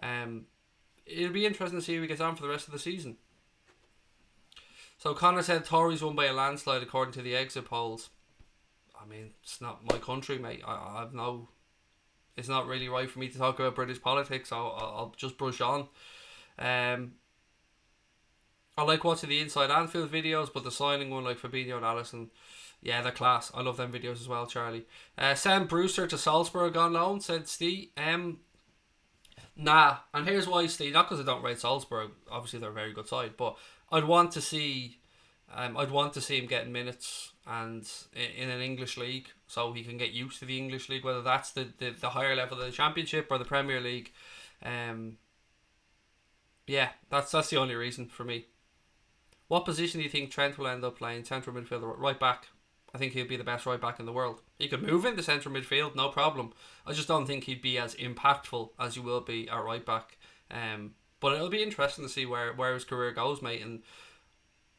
It'll be interesting to see how he gets on for the rest of the season. So Connor said Tories won by a landslide according to the exit polls. I mean, it's not my country, mate. I've no... It's not really right for me to talk about British politics, so I'll just brush on. I like watching the Inside Anfield videos, but the signing one like Fabinho and Alisson, yeah, they're class. I love them videos as well, Charlie. Sam Brewster to Salzburg on loan, said Steve. Nah, and here's why, Steve. Not because I don't rate Salzburg. Obviously, they're a very good side, but I'd want to see him getting minutes and in an English league, so he can get used to the English league, whether that's the higher level of the Championship or the Premier League. Yeah, that's the only reason for me. What position do you think Trent will end up playing? Central midfielder, right back. I think he'll be the best right back in the world. He could move into central midfield, no problem. I just don't think he'd be as impactful as he will be at right back. But it'll be interesting to see where his career goes, mate. And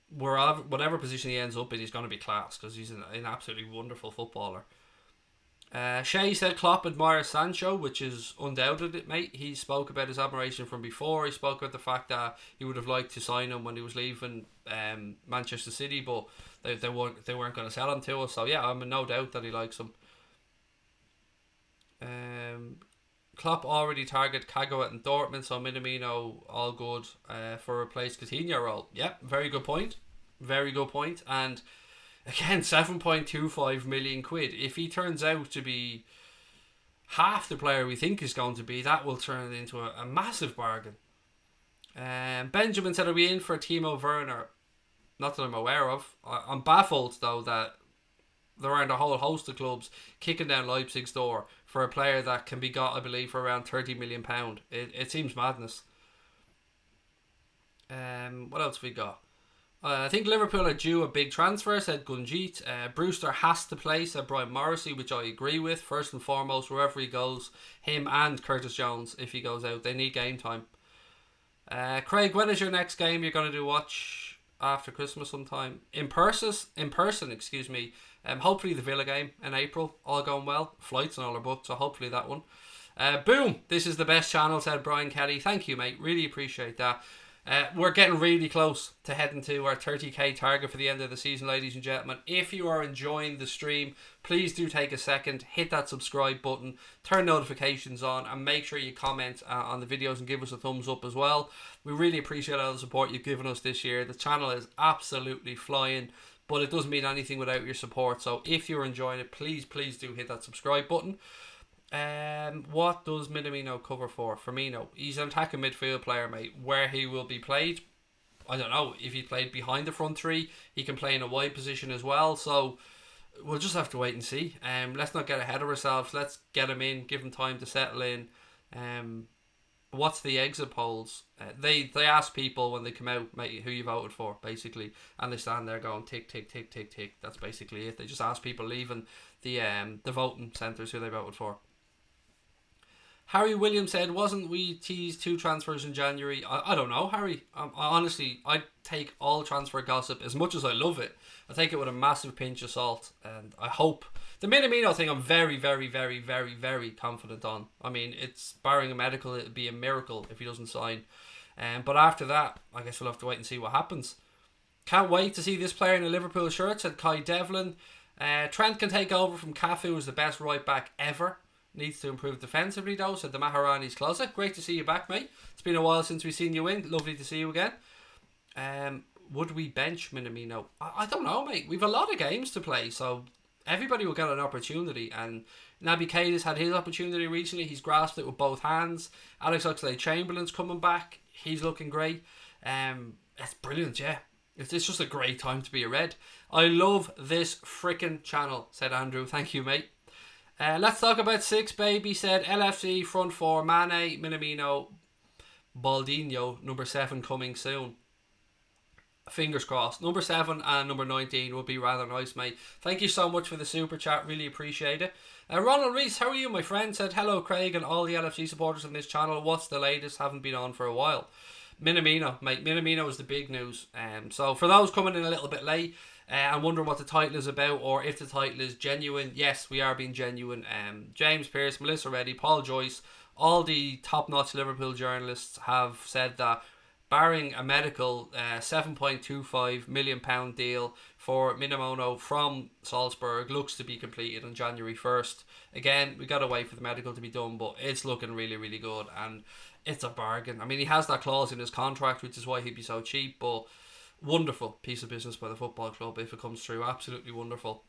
whatever position he ends up in, he's going to be class because he's an absolutely wonderful footballer. Shay said Klopp admires Sancho, which is undoubted, mate. He spoke about his admiration from before. He spoke about the fact that he would have liked to sign him when he was leaving Manchester City, but they weren't going to sell him to us. So yeah, I'm in no doubt that he likes him. Klopp already targeted Kagawa and Dortmund, so Minamino all good for replace Coutinho role. Yeah, very good point. Very good point. And again, 7.25 million quid. If he turns out to be half the player we think he's going to be, that will turn into a massive bargain. Benjamin said, "Are we in for Timo Werner?" Not that I'm aware of. I'm baffled though that there aren't a whole host of clubs kicking down Leipzig's door for a player that can be got, I believe, for around £30 million. It seems madness. What else have we got? I think Liverpool are due a big transfer, said Gunjit. Brewster has to play, said Brian Morrissey, which I agree with. First and foremost, wherever he goes, him and Curtis Jones, if he goes out, they need game time. Craig, when is your next game you're going to do watch after Christmas sometime. In person, excuse me. Hopefully the Villa game in April, all going well. Flights and all are booked, so hopefully that one. Boom! This is the best channel, said Brian Kelly. Thank you, mate. Really appreciate that. We're getting really close to heading to our 30k target for the end of the season, ladies and gentlemen. If you are enjoying the stream, please do take a second, hit that subscribe button, turn notifications on, and make sure you comment on the videos and give us a thumbs up as well. We really appreciate all the support you've given us this year. The channel is absolutely flying, but it doesn't mean anything without your support. So if you're enjoying it, please do hit that subscribe button. What does Minamino cover for? Firmino. He's an attacking midfield player, mate. Where he will be played, I don't know. If he played behind the front three, he can play in a wide position as well. So we'll just have to wait and see. Let's not get ahead of ourselves. Let's get him in, give him time to settle in. What's the exit polls? They ask people when they come out, mate, who you voted for, basically, and they stand there going tick tick tick tick tick. That's basically it. They just ask people leaving the voting centres who they voted for. Harry Williams said, wasn't we teased 2 transfers in January? I don't know, Harry. Honestly, I take all transfer gossip, as much as I love it, I take it with a massive pinch of salt. And I hope... The Minamino thing I'm very, very, very, very, very confident on. I mean, it's barring a medical, it'd be a miracle if he doesn't sign. But after that, I guess we'll have to wait and see what happens. Can't wait to see this player in a Liverpool shirt, said Kai Devlin. Trent can take over from Cafu, who's the best right back ever. Needs to improve defensively though, said the Maharani's Closet. Great to see you back, mate. It's been a while since we've seen you in. Lovely to see you again. Would we bench Minamino? I don't know, mate. We've a lot of games to play, so everybody will get an opportunity. And Naby Keita's had his opportunity recently. He's grasped it with both hands. Alex Oxlade-Chamberlain's coming back. He's looking great. It's brilliant, yeah. It's just a great time to be a Red. I love this freaking channel, said Andrew. Thank you, mate. Let's talk about 6, baby, said LFC, front 4, Mane, Minamino, Baldinho, number 7 coming soon. Fingers crossed. Number 7 and number 19 would be rather nice, mate. Thank you so much for the super chat, really appreciate it. Ronald Reese, how are you, my friend? Said, hello, Craig and all the LFC supporters on this channel. What's the latest? Haven't been on for a while. Minamino, mate. Minamino is the big news. So for those coming in a little bit late, and wondering what the title is about or if the title is genuine, yes, we are being genuine. James Pearce, Melissa Reddy, Paul Joyce, all the top-notch Liverpool journalists have said that barring a medical £7.25 million deal for Minamino from Salzburg looks to be completed on January 1st. Again, we got to wait for the medical to be done, but it's looking really, really good and it's a bargain. I mean, he has that clause in his contract, which is why he'd be so cheap, but wonderful piece of business by the football club if it comes through. Absolutely wonderful.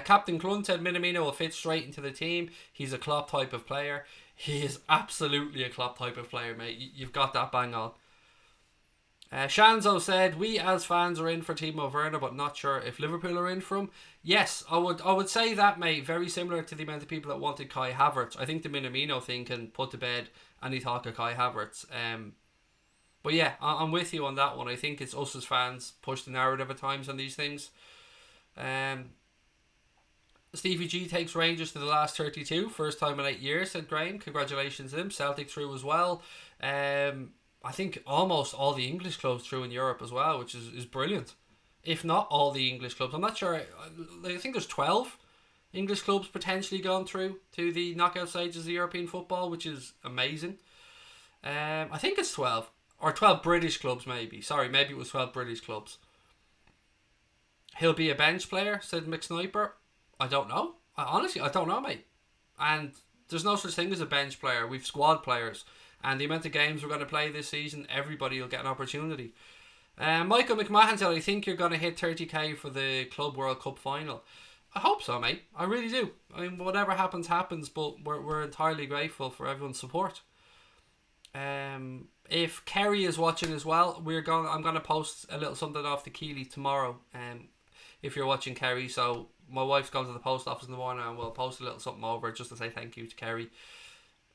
Captain Clun said Minamino will fit straight into the team. He's a Klopp type of player. He is absolutely a Klopp type of player, mate. You've got that bang on. Shanzo said, we as fans are in for Timo Werner, but not sure if Liverpool are in for him. Yes, I would say that, mate. Very similar to the amount of people that wanted Kai Havertz. I think the Minamino thing can put to bed any talk of Kai Havertz. But yeah, I'm with you on that one. I think it's us as fans push the narrative at times on these things. Stevie G takes Rangers to the last 32. First time in 8 years, said Graham. Congratulations to him. Celtic through as well. I think almost all the English clubs through in Europe as well, which is brilliant. If not all the English clubs. I'm not sure. I think there's 12 English clubs potentially gone through to the knockout stages of the European football, which is amazing. I think it's 12. Or 12 British clubs, maybe. Sorry, maybe it was 12 British clubs. He'll be a bench player, said McSniper. I don't know. Honestly, I don't know, mate. And there's no such thing as a bench player. We've squad players. And the amount of games we're going to play this season, everybody will get an opportunity. Michael McMahon said, I think you're going to hit 30k for the Club World Cup final. I hope so, mate. I really do. I mean, whatever happens, happens. But we're entirely grateful for everyone's support. If Kerry is watching as well, I'm going to post a little something off the Keeley tomorrow. If you're watching Kerry, so my wife's gone to the post office in the morning and we'll post a little something over just to say thank you to Kerry.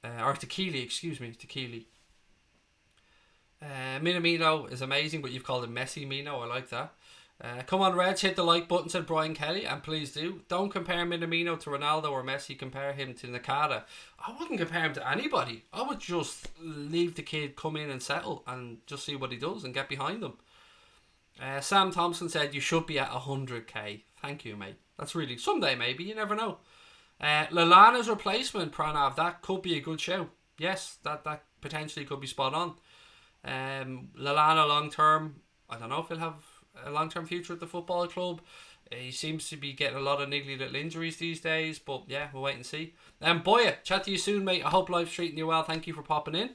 Or to Keeley, excuse me, to Keeley. Minamino is amazing, but you've called him Messi Mino. I like that. Come on, Reds, hit the like button, said Brian Kelly, and please do. Don't compare Minamino to Ronaldo or Messi. Compare him to Nakada. I wouldn't compare him to anybody. I would just leave the kid come in and settle and just see what he does and get behind him. Sam Thompson said you should be at 100k. Thank you, mate. That's really someday maybe. You never know. Lallana's replacement, Pranav, that could be a good show. Yes, that potentially could be spot on. Lallana long term, I don't know if he'll have a long term future at the football club. He seems to be getting a lot of niggly little injuries these days, but yeah, we'll wait and see. Boya, chat to you soon, mate. I hope life's treating you well. Thank you for popping in.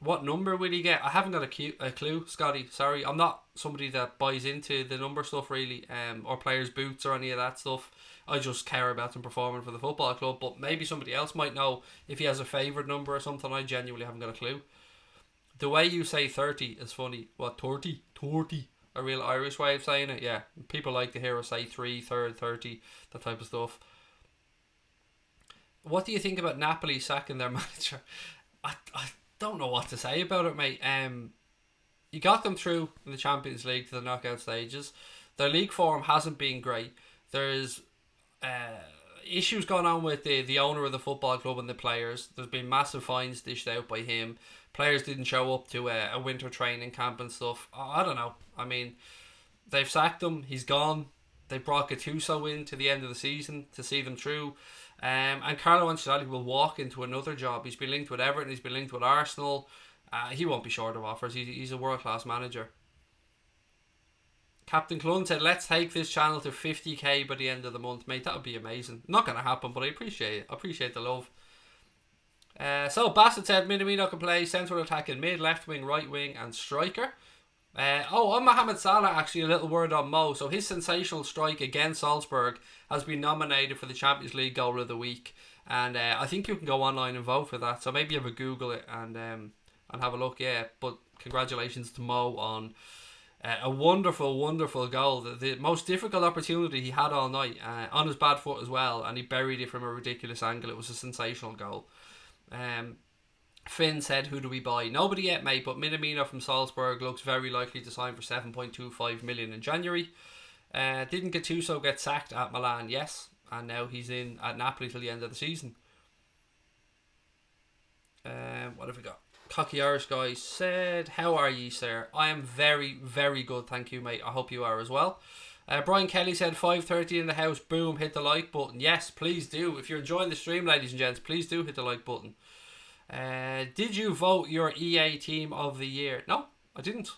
What number will he get? I haven't got a clue, Scotty. Sorry, I'm not somebody that buys into the number stuff really, or players' boots or any of that stuff. I just care about them performing for the football club. But maybe somebody else might know if he has a favourite number or something. I genuinely haven't got a clue. The way you say 30 is funny. What, 30? 30. A real Irish way of saying it? Yeah. People like to hear us say 3, 30, that type of stuff. What do you think about Napoli sacking their manager? I don't know what to say about it, mate. You got them through in the Champions League to the knockout stages. Their league form hasn't been great. There's issues going on with the owner of the football club and the players. There's been massive fines dished out by him. Players didn't show up to a winter training camp and stuff. I don't know. I mean, they've sacked him. He's gone. They brought Gattuso in to the end of the season to see them through. And Carlo Ancelotti will walk into another job. He's been linked with Everton. He's been linked with Arsenal. He won't be short of offers. He's a world-class manager. Captain Clun said, let's take this channel to 50k by the end of the month. Mate, that would be amazing. Not going to happen, but I appreciate it. I appreciate the love. So Bassett said Minamino can play central attacking mid, left wing, right wing and striker. On Mohamed Salah, actually a little word on Mo. So his sensational strike against Salzburg has been nominated for the Champions League Goal of the Week, and I think you can go online and vote for that. So maybe you have a Google it and have a look. Yeah, but congratulations to Mo on a wonderful, wonderful goal. The most difficult opportunity he had all night, on his bad foot as well, and he buried it from a ridiculous angle. It was a sensational goal. Finn said, who do we buy? Nobody yet, mate, but Minamino from Salzburg looks very likely to sign for 7.25 million in January. Didn't Gattuso get sacked at Milan? Yes, and now he's in at Napoli till the end of the season. What have we got? Cocky Irish guy said, how are ye, sir? I am very, very good, thank you, mate. I hope you are as well. Brian Kelly said 5:30 in the house. Boom, hit the like button. Yes, please do. If you're enjoying the stream, ladies and gents, please do hit the like button. Did you vote your EA team of the year? No, I didn't.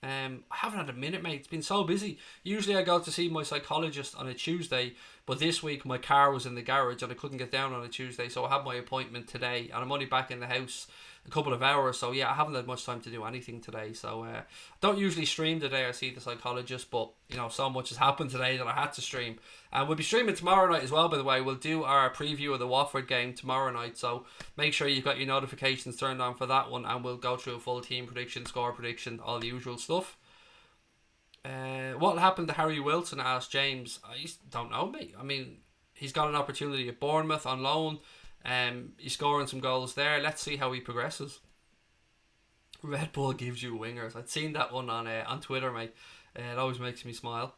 I haven't had a minute, mate. It's been so busy. Usually I go to see my psychologist on a Tuesday, but this week my car was in the garage and I couldn't get down on a Tuesday, so I had my appointment today and I'm only back in the house a couple of hours, so yeah, I haven't had much time to do anything today. So I don't usually stream the day I see the psychologist, but you know, so much has happened today that I had to stream. And we'll be streaming tomorrow night as well, by the way. We'll do our preview of the Watford game tomorrow night, so make sure you've got your notifications turned on for that one, and we'll go through a full team prediction, score prediction, all the usual stuff. What happened to Harry Wilson, asked James. I don't know, mate. I mean, he's got an opportunity at Bournemouth on loan. He's scoring some goals there. Let's see how he progresses. Red Bull gives you wingers. I'd seen that one on Twitter, mate. It always makes me smile.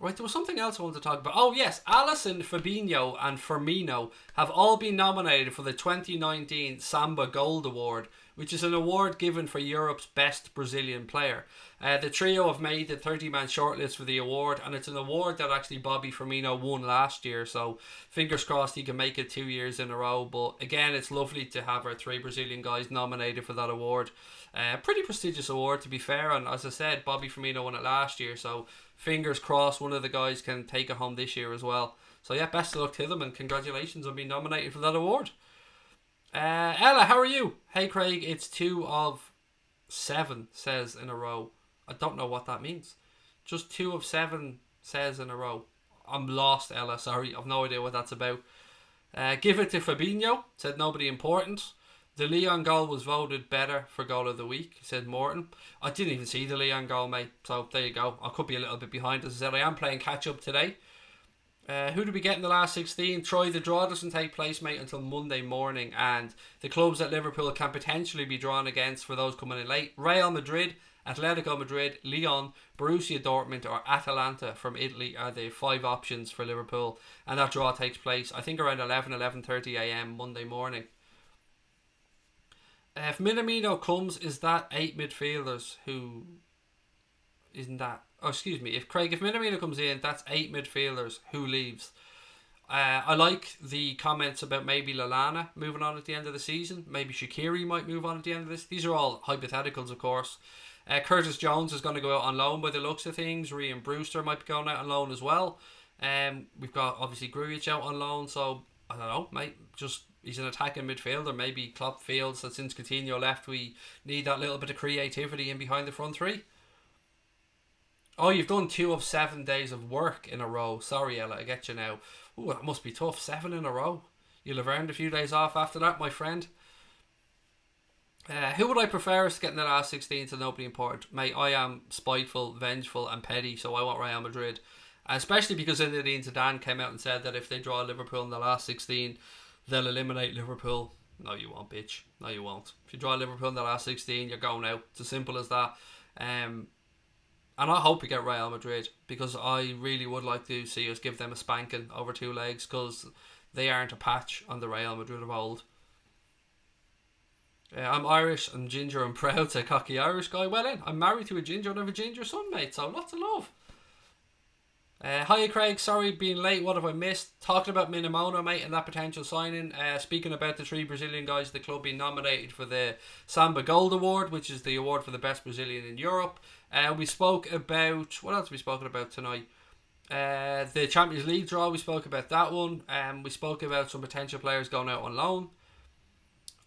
Right, there was something else I wanted to talk about. Oh yes, Alisson, Fabinho and Firmino have all been nominated for the 2019 Samba Gold Award, which is an award given for Europe's best Brazilian player. The trio have made the 30-man shortlist for the award, and it's an award that actually Bobby Firmino won last year, so fingers crossed he can make it 2 years in a row. But again, it's lovely to have our three Brazilian guys nominated for that award. Pretty prestigious award, to be fair, and as I said, Bobby Firmino won it last year, so fingers crossed one of the guys can take it home this year as well. So yeah, best of luck to them and congratulations on being nominated for that award. Ella, how are you? Hey Craig, it's 2 of 7 says in a row. I don't know what that means. Just 2 of 7 says in a row. I'm lost, Ella, sorry, I've no idea what that's about. Give it to Fabinho, said nobody important. The Leon goal was voted better for goal of the week, said Morton. I didn't even see the Leon goal, mate. So there you go. I could be a little bit behind. As I said, I am playing catch up today. Who did we get in the last 16? Troy, the draw doesn't take place, mate, until Monday morning. And the clubs that Liverpool can potentially be drawn against for those coming in late: Real Madrid, Atletico Madrid, Lyon, Borussia Dortmund or Atalanta from Italy are the 5 options for Liverpool. And that draw takes place, I think, around 11:30am Monday morning. If Minamino comes, is that 8 midfielders who isn't that? Oh, excuse me. If Minamino comes in, that's 8 midfielders. Who leaves? I like the comments about maybe Lallana moving on at the end of the season. Maybe Shaqiri might move on at the end of this. These are all hypotheticals, of course. Curtis Jones is going to go out on loan by the looks of things. Ryan Brewster might be going out on loan as well. We've got obviously Grujic out on loan, so I don't know, mate. Just he's an attacking midfielder. Maybe Klopp feels that since Coutinho left, we need that little bit of creativity in behind the front three. Oh, you've done 2 of 7 days of work in a row. Sorry, Ella, I get you now. Ooh, that must be tough. 7 in a row. You'll have earned a few days off after that, my friend. Who would I prefer is to get in the last 16 to nobody important? Mate, I am spiteful, vengeful and petty, so I want Real Madrid. Especially because Zinedine Zidane came out and said that if they draw Liverpool in the last 16, they'll eliminate Liverpool. No, you won't, bitch. No, you won't. If you draw Liverpool in the last 16, you're going out. It's as simple as that. And I hope we get Real Madrid, because I really would like to see us give them a spanking over 2 legs, because they aren't a patch on the Real Madrid of old. I'm Irish, I'm ginger and proud, say cocky Irish guy. Well then, I'm married to a ginger and I have a ginger son, mate, so lots of love. Hiya Craig, sorry being late, what have I missed? Talking about Minamino, mate, and that potential signing. Speaking about the 3 Brazilian guys, the club being nominated for the Samba Gold Award, which is the award for the best Brazilian in Europe. We spoke about, what else have we spoken about tonight? The Champions League draw, we spoke about that one. We spoke about some potential players going out on loan.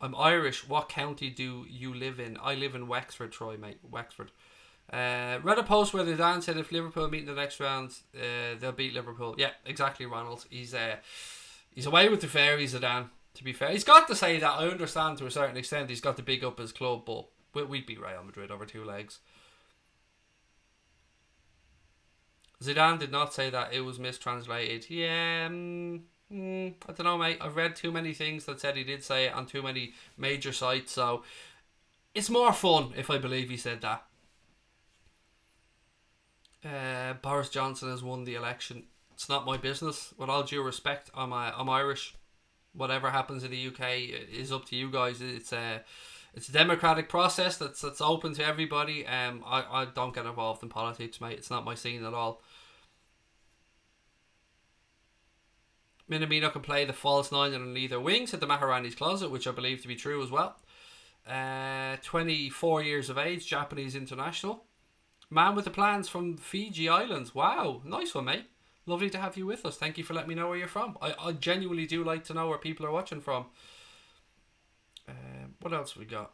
I'm Irish, what county do you live in? I live in Wexford, Troy, mate. Wexford. Read a post where the Dan said if Liverpool meet in the next round, they'll beat Liverpool. Yeah, exactly, Ronald. He's away with the fairies, Dan. To be fair, he's got to say that. I understand to a certain extent. He's got to big up his club, but we'd beat Real Madrid over 2 legs. Zidane did not say that, it was mistranslated. Yeah, I don't know, mate. I've read too many things that said he did say it on too many major sites, so it's more fun if I believe he said that. Boris Johnson has won the election. It's not my business. With all due respect, I'm Irish. Whatever happens in the UK is up to you guys. It's a democratic process that's open to everybody. I don't get involved in politics, mate. It's not my scene at all. Minamino can play the false 9 on either wing, said the Maharani's closet, which I believe to be true as well. 24 years of age, Japanese international. Man with the plans from Fiji Islands. Wow, nice one, mate. Lovely to have you with us. Thank you for letting me know where you're from. I genuinely do like to know where people are watching from. What else we got?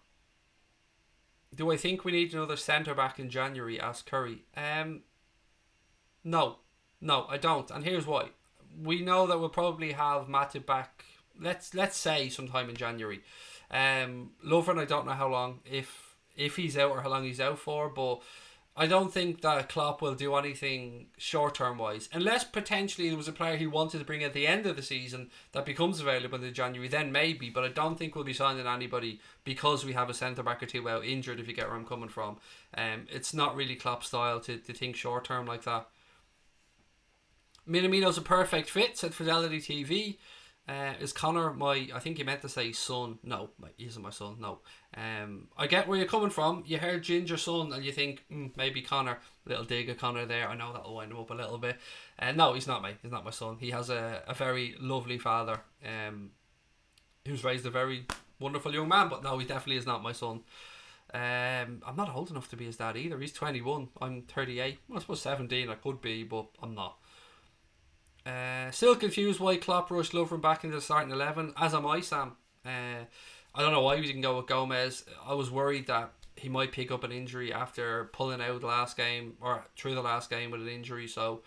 Do I think we need another centre back in January? Asked Curry. No, I don't. And here's why. We know that we'll probably have Matip back. Let's say sometime in January. Lovren, I don't know how long, if he's out or how long he's out for, but I don't think that Klopp will do anything short-term wise. Unless potentially there was a player he wanted to bring at the end of the season that becomes available in January, then maybe. But I don't think we'll be signing anybody because we have a centre-back or 2 out injured, if you get where I'm coming from. It's not really Klopp style to think short-term like that. Minamino's a perfect fit, said Fidelity TV. Is Connor I think you meant to say son. No, he isn't my son, no. I get where you're coming from. You heard Ginger son and you think maybe Connor. Little dig at Connor there. I know that'll wind him up a little bit. No, he's not he's not my son. He has a very lovely father who's raised a very wonderful young man, but no, he definitely is not my son. I'm not old enough to be his dad either. He's 21, I'm 38. Well, I suppose 17 I could be, but I'm not. Still confused why Klopp rushed Lovren back into the starting 11, as am I, Sam. I don't know why we didn't go with Gomez. I was worried that he might pick up an injury after pulling out the last game, or through the last game with an injury. So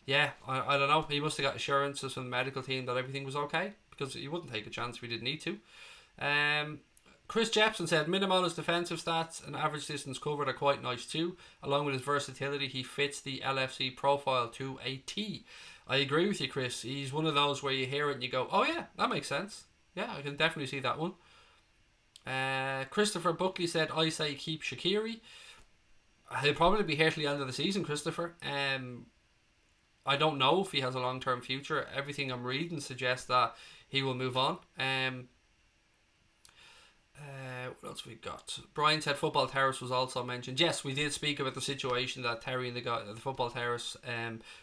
yeah, I don't know. He must have got assurances from the medical team that everything was okay, because he wouldn't take a chance if he didn't need to. Chris Jepson said Minamino's defensive stats and average distance covered are quite nice too. Along with his versatility, he fits the LFC profile to a T. I agree with you, Chris. He's one of those where you hear it and you go, oh yeah, that makes sense. Yeah, I can definitely see that one. Christopher Buckley said, I say keep Shaqiri. He'll probably be here till the end of the season, Christopher. I don't know if he has a long-term future. Everything I'm reading suggests that he will move on. What else we got? Brian said Football Terrace was also mentioned. Yes, we did speak about the situation that Terry and the guy at the Football Terrace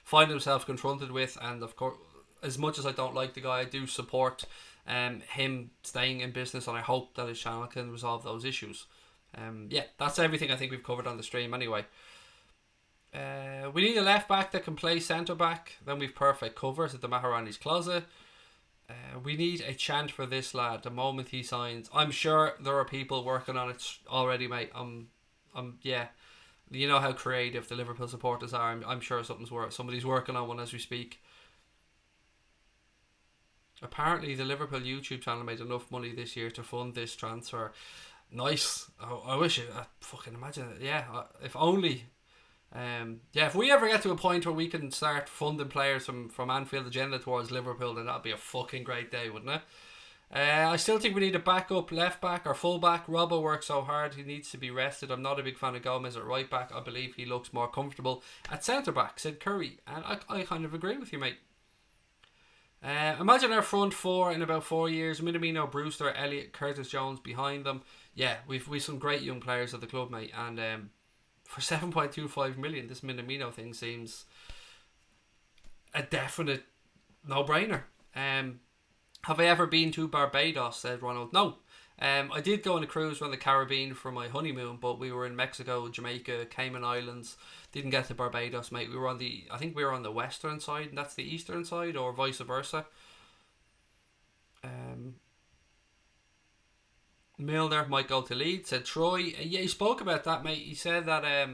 find himself confronted with, and of course, as much as I don't like the guy, I do support him staying in business, and I hope that his channel can resolve those issues. Yeah, that's everything I think we've covered on the stream anyway. We need a left back that can play centre back. Then we've perfect covers at the Maharani's closet. We need a chant for this lad the moment he signs. I'm sure there are people working on it already, mate. Yeah. You know how creative the Liverpool supporters are. I'm sure somebody's working on one as we speak. Apparently, the Liverpool YouTube channel made enough money this year to fund this transfer. Nice. I wish it. I fucking imagine it. Yeah, if only. Yeah, if we ever get to a point where we can start funding players from Anfield agenda towards Liverpool, then that'd be a fucking great day, wouldn't it? I still think we need a backup left back or full back. Robbo works so hard, he needs to be rested. I'm not a big fan of Gomez at right back. I believe he looks more comfortable at centre back, said Curry, and I kind of agree with you, mate. Imagine our front four in about 4 years: Minamino, Brewster, Elliott, Curtis Jones behind them. Yeah, we've some great young players at the club, mate, and for 7.25 million, this Minamino thing seems a definite no-brainer. Have I ever been to Barbados? Said Ronald. No. I did go on a cruise around the Caribbean for my honeymoon, but we were in Mexico, Jamaica, Cayman Islands. Didn't get to Barbados, mate. I think we were on the western side, and that's the eastern side, or vice versa. Milner might go to Leeds, said Troy. Yeah, he spoke about that, mate. He said that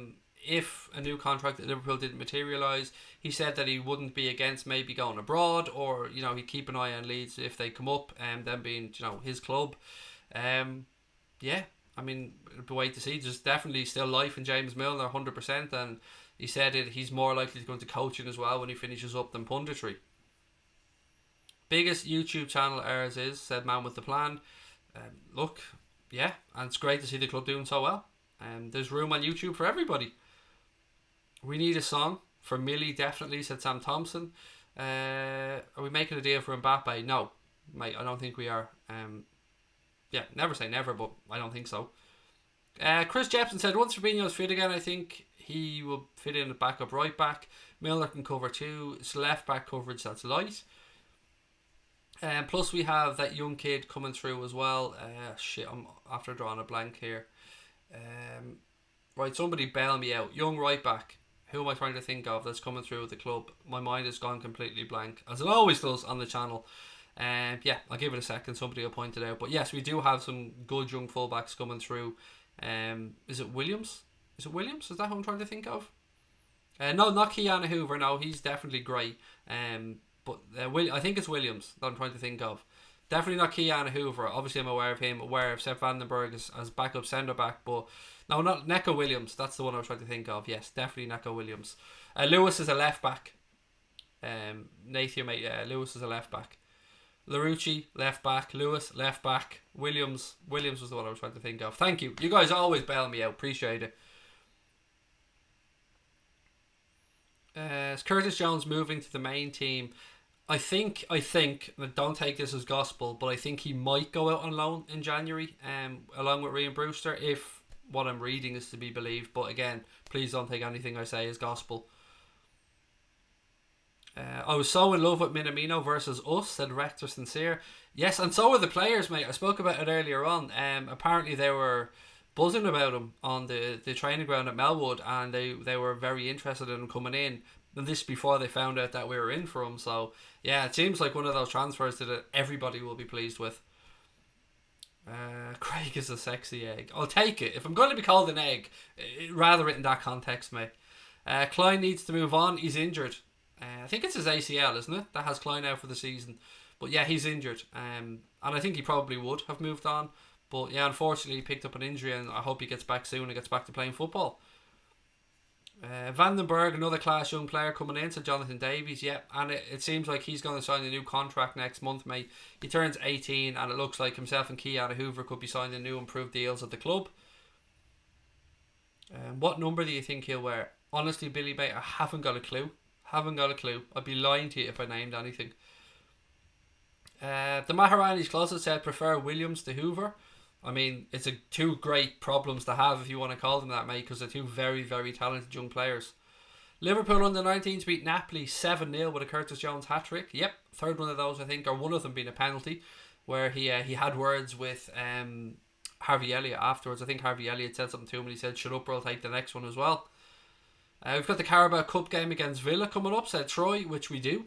if a new contract at Liverpool didn't materialise, he said that he wouldn't be against maybe going abroad, or he'd keep an eye on Leeds if they come up, and them being his club. Yeah, I mean, we'll wait to see. There's definitely still life in James Milner, 100%, and he said he's more likely to go into coaching as well when he finishes up than punditry. Biggest YouTube channel ours is, said Man with the Plan. Look, yeah, and it's great to see the club doing so well. There's room on YouTube for everybody. We need a song for Millie, definitely, said Sam Thompson. Are we making a deal for Mbappe? No, mate, I don't think we are. Yeah, never say never, but I don't think so. Chris Jepson said, once Fabinho's fit again, I think he will fit in at backup right back. Milner can cover too. It's left back coverage that's light. Plus we have that young kid coming through as well. Shit, I'm after drawing a blank here. Right, somebody bail me out. Young right back. Who am I trying to think of that's coming through with the club? My mind has gone completely blank, as it always does on the channel. Yeah, I'll give it a second. Somebody will point it out. But yes, we do have some good young fullbacks coming through. Is it Williams? Is that who I'm trying to think of? No, not Keanu Hoover. No, he's definitely great. But I think it's Williams that I'm trying to think of. Definitely not Keanu Hoover. Obviously, I'm aware of him. Aware of Sepp Vandenberg as backup centre back. But no, not Neco Williams. That's the one I was trying to think of. Yes, definitely Neco Williams. Lewis is a left back. Nathan, mate. Lewis is a left back. Larucci, left back. Lewis, left back. Williams was the one I was trying to think of. Thank you. You guys always bail me out. Appreciate it. Is Curtis Jones moving to the main team? I think, don't take this as gospel, but I think he might go out on loan in January, along with Ryan Brewster, if what I'm reading is to be believed. But again, please don't take anything I say as gospel. I was so in love with Minamino versus us, said Rector Sincere. Yes, and so were the players, mate. I spoke about it earlier on. Apparently they were buzzing about him on the training ground at Melwood, and they were very interested in him coming in. And this before they found out that we were in for him. So yeah, it seems like one of those transfers that everybody will be pleased with. Craig is a sexy egg. I'll take it. If I'm going to be called an egg, rather it in that context, mate. Klein needs to move on. He's injured. I think it's his ACL, isn't it? That has Klein out for the season. But yeah, he's injured. And I think he probably would have moved on. But yeah, unfortunately, he picked up an injury, and I hope he gets back soon and gets back to playing football. Vandenberg, another class young player coming in, said Jonathan Davies. Yeah, and it seems like he's going to sign a new contract next month, mate. He turns 18, and it looks like himself and Keanu Hoover could be signing new improved deals at the club. What number do you think he'll wear? Honestly, Billy, mate, I haven't got a clue. I'd be lying to you if I named anything. The Maharani's closet said prefer Williams to Hoover. I mean, it's two great problems to have if you want to call them that, mate, because they're two very, very talented young players. Liverpool under 19s beat Napoli 7-0 with a Curtis Jones hat-trick. Yep, third one of those, I think, or one of them being a penalty, where he had words with Harvey Elliott afterwards. I think Harvey Elliott said something to him and he said, "Shut up or I'll take the next one as well." We've got the Carabao Cup game against Villa coming up, said Troy, which we do.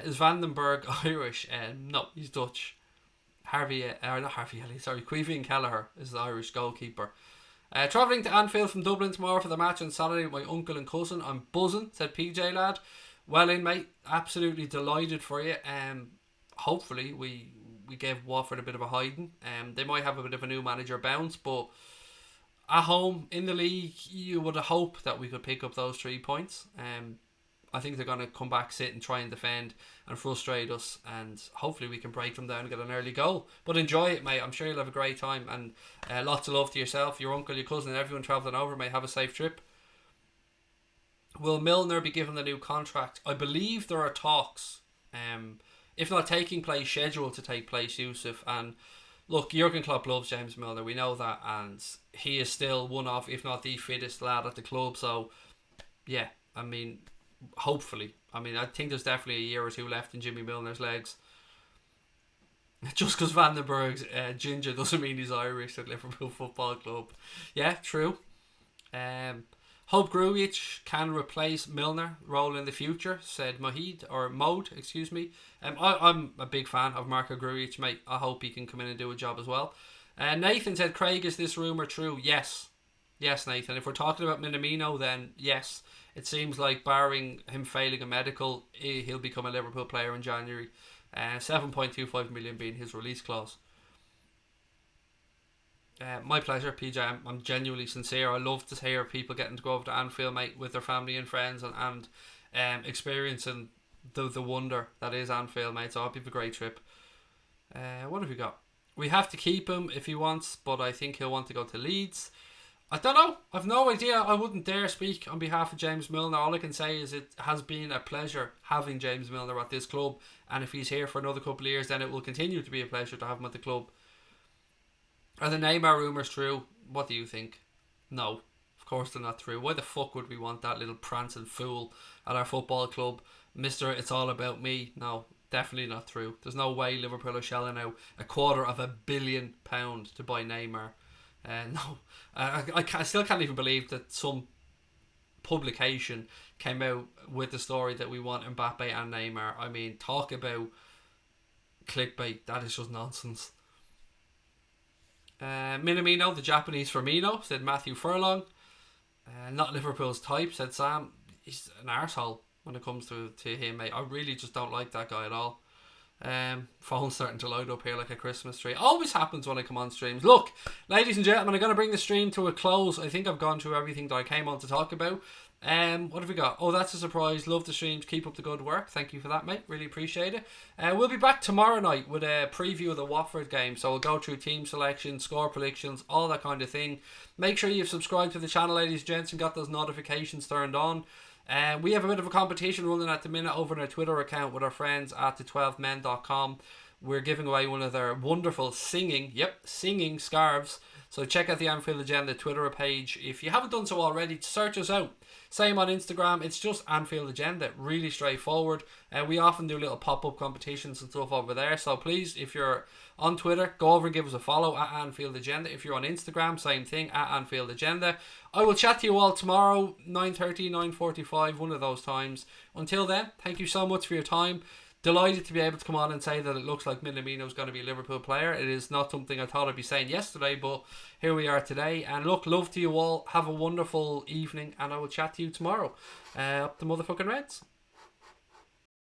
Is Vandenberg Irish? No, he's Dutch. Not Harvey Elliott, sorry, Queevy Kelleher is the Irish goalkeeper. Travelling to Anfield from Dublin tomorrow for the match on Saturday with my uncle and cousin. I'm buzzing, said PJ lad. Well in, mate. Absolutely delighted for you. Hopefully we gave Watford a bit of a hiding. They might have a bit of a new manager bounce, but at home in the league, you would hope that we could pick up those 3 points. I think they're going to come back, sit and try and defend and frustrate us, and hopefully we can break them down and get an early goal. But enjoy it, mate. I'm sure you'll have a great time, and lots of love to yourself, your uncle, your cousin and everyone travelling over, mate. Have a safe trip. Will Milner be given the new contract? I believe there are talks, if not taking place, scheduled to take place, Yusuf. And look, Jurgen Klopp loves James Milner, we know that, and he is still one of, if not the fittest lad at the club. So yeah, I mean, hopefully. I mean, I think there's definitely a year or two left in Jimmy Milner's legs. Just because Vandenberg's ginger doesn't mean he's Irish at Liverpool Football Club. Yeah, true. Hope Grujic can replace Milner role in the future, said Mode, excuse me. I'm a big fan of Marco Grujic, mate. I hope he can come in and do a job as well. Nathan said, Craig, is this rumour true? Yes, Nathan. If we're talking about Minamino, then yes. It seems like, barring him failing a medical, he'll become a Liverpool player in January. 7.25 million being his release clause. My pleasure, PJ. I'm genuinely sincere. I love to hear people getting to go over to Anfield, mate, with their family and friends and experiencing the wonder that is Anfield, mate. So I hope you have a great trip. What have we got? We have to keep him if he wants, but I think he'll want to go to Leeds. I don't know. I've no idea. I wouldn't dare speak on behalf of James Milner. All I can say is it has been a pleasure having James Milner at this club, and if he's here for another couple of years, then it will continue to be a pleasure to have him at the club. Are the Neymar rumours true? What do you think? No, of course they're not true. Why the fuck would we want that little prancing fool at our football club? Mr. It's all about me. No, definitely not true. There's no way Liverpool are shelling out £250 million to buy Neymar. No, I still can't even believe that some publication came out with the story that we want Mbappe and Neymar. I mean, talk about clickbait. That is just nonsense. Minamino, the Japanese Firmino, said Matthew Furlong. Not Liverpool's type, said Sam. He's an arsehole when it comes to him, mate. I really just don't like that guy at all. Phone's starting to light up here like a Christmas tree. Always happens when I come on streams. Look, ladies and gentlemen, I'm going to bring the stream to a close. I think I've gone through everything that I came on to talk about. What have we got? Oh, that's a surprise. Love the streams. Keep up the good work. Thank you for that, mate. Really appreciate it. We'll be back tomorrow night with a preview of the Watford game. So we'll go through team selection, score predictions, all that kind of thing. Make sure you've subscribed to the channel, ladies and gents, and got those notifications turned on. We have a bit of a competition running at the minute over on our Twitter account with our friends at the12men.com. We're giving away one of their wonderful singing scarves. So check out the Anfield Agenda Twitter page. If you haven't done so already, search us out. Same on Instagram. It's just Anfield Agenda. Really straightforward. We often do little pop-up competitions and stuff over there. So please, if you're on Twitter, go over and give us a follow at Anfield Agenda. If you're on Instagram, same thing, at Anfield Agenda. I will chat to you all tomorrow, 9:30, 9:45, one of those times. Until then, thank you so much for your time. Delighted to be able to come on and say that it looks like Minamino is going to be a Liverpool player. It is not something I thought I'd be saying yesterday, but here we are today. And look, love to you all. Have a wonderful evening, and I will chat to you tomorrow. Up the motherfucking Reds.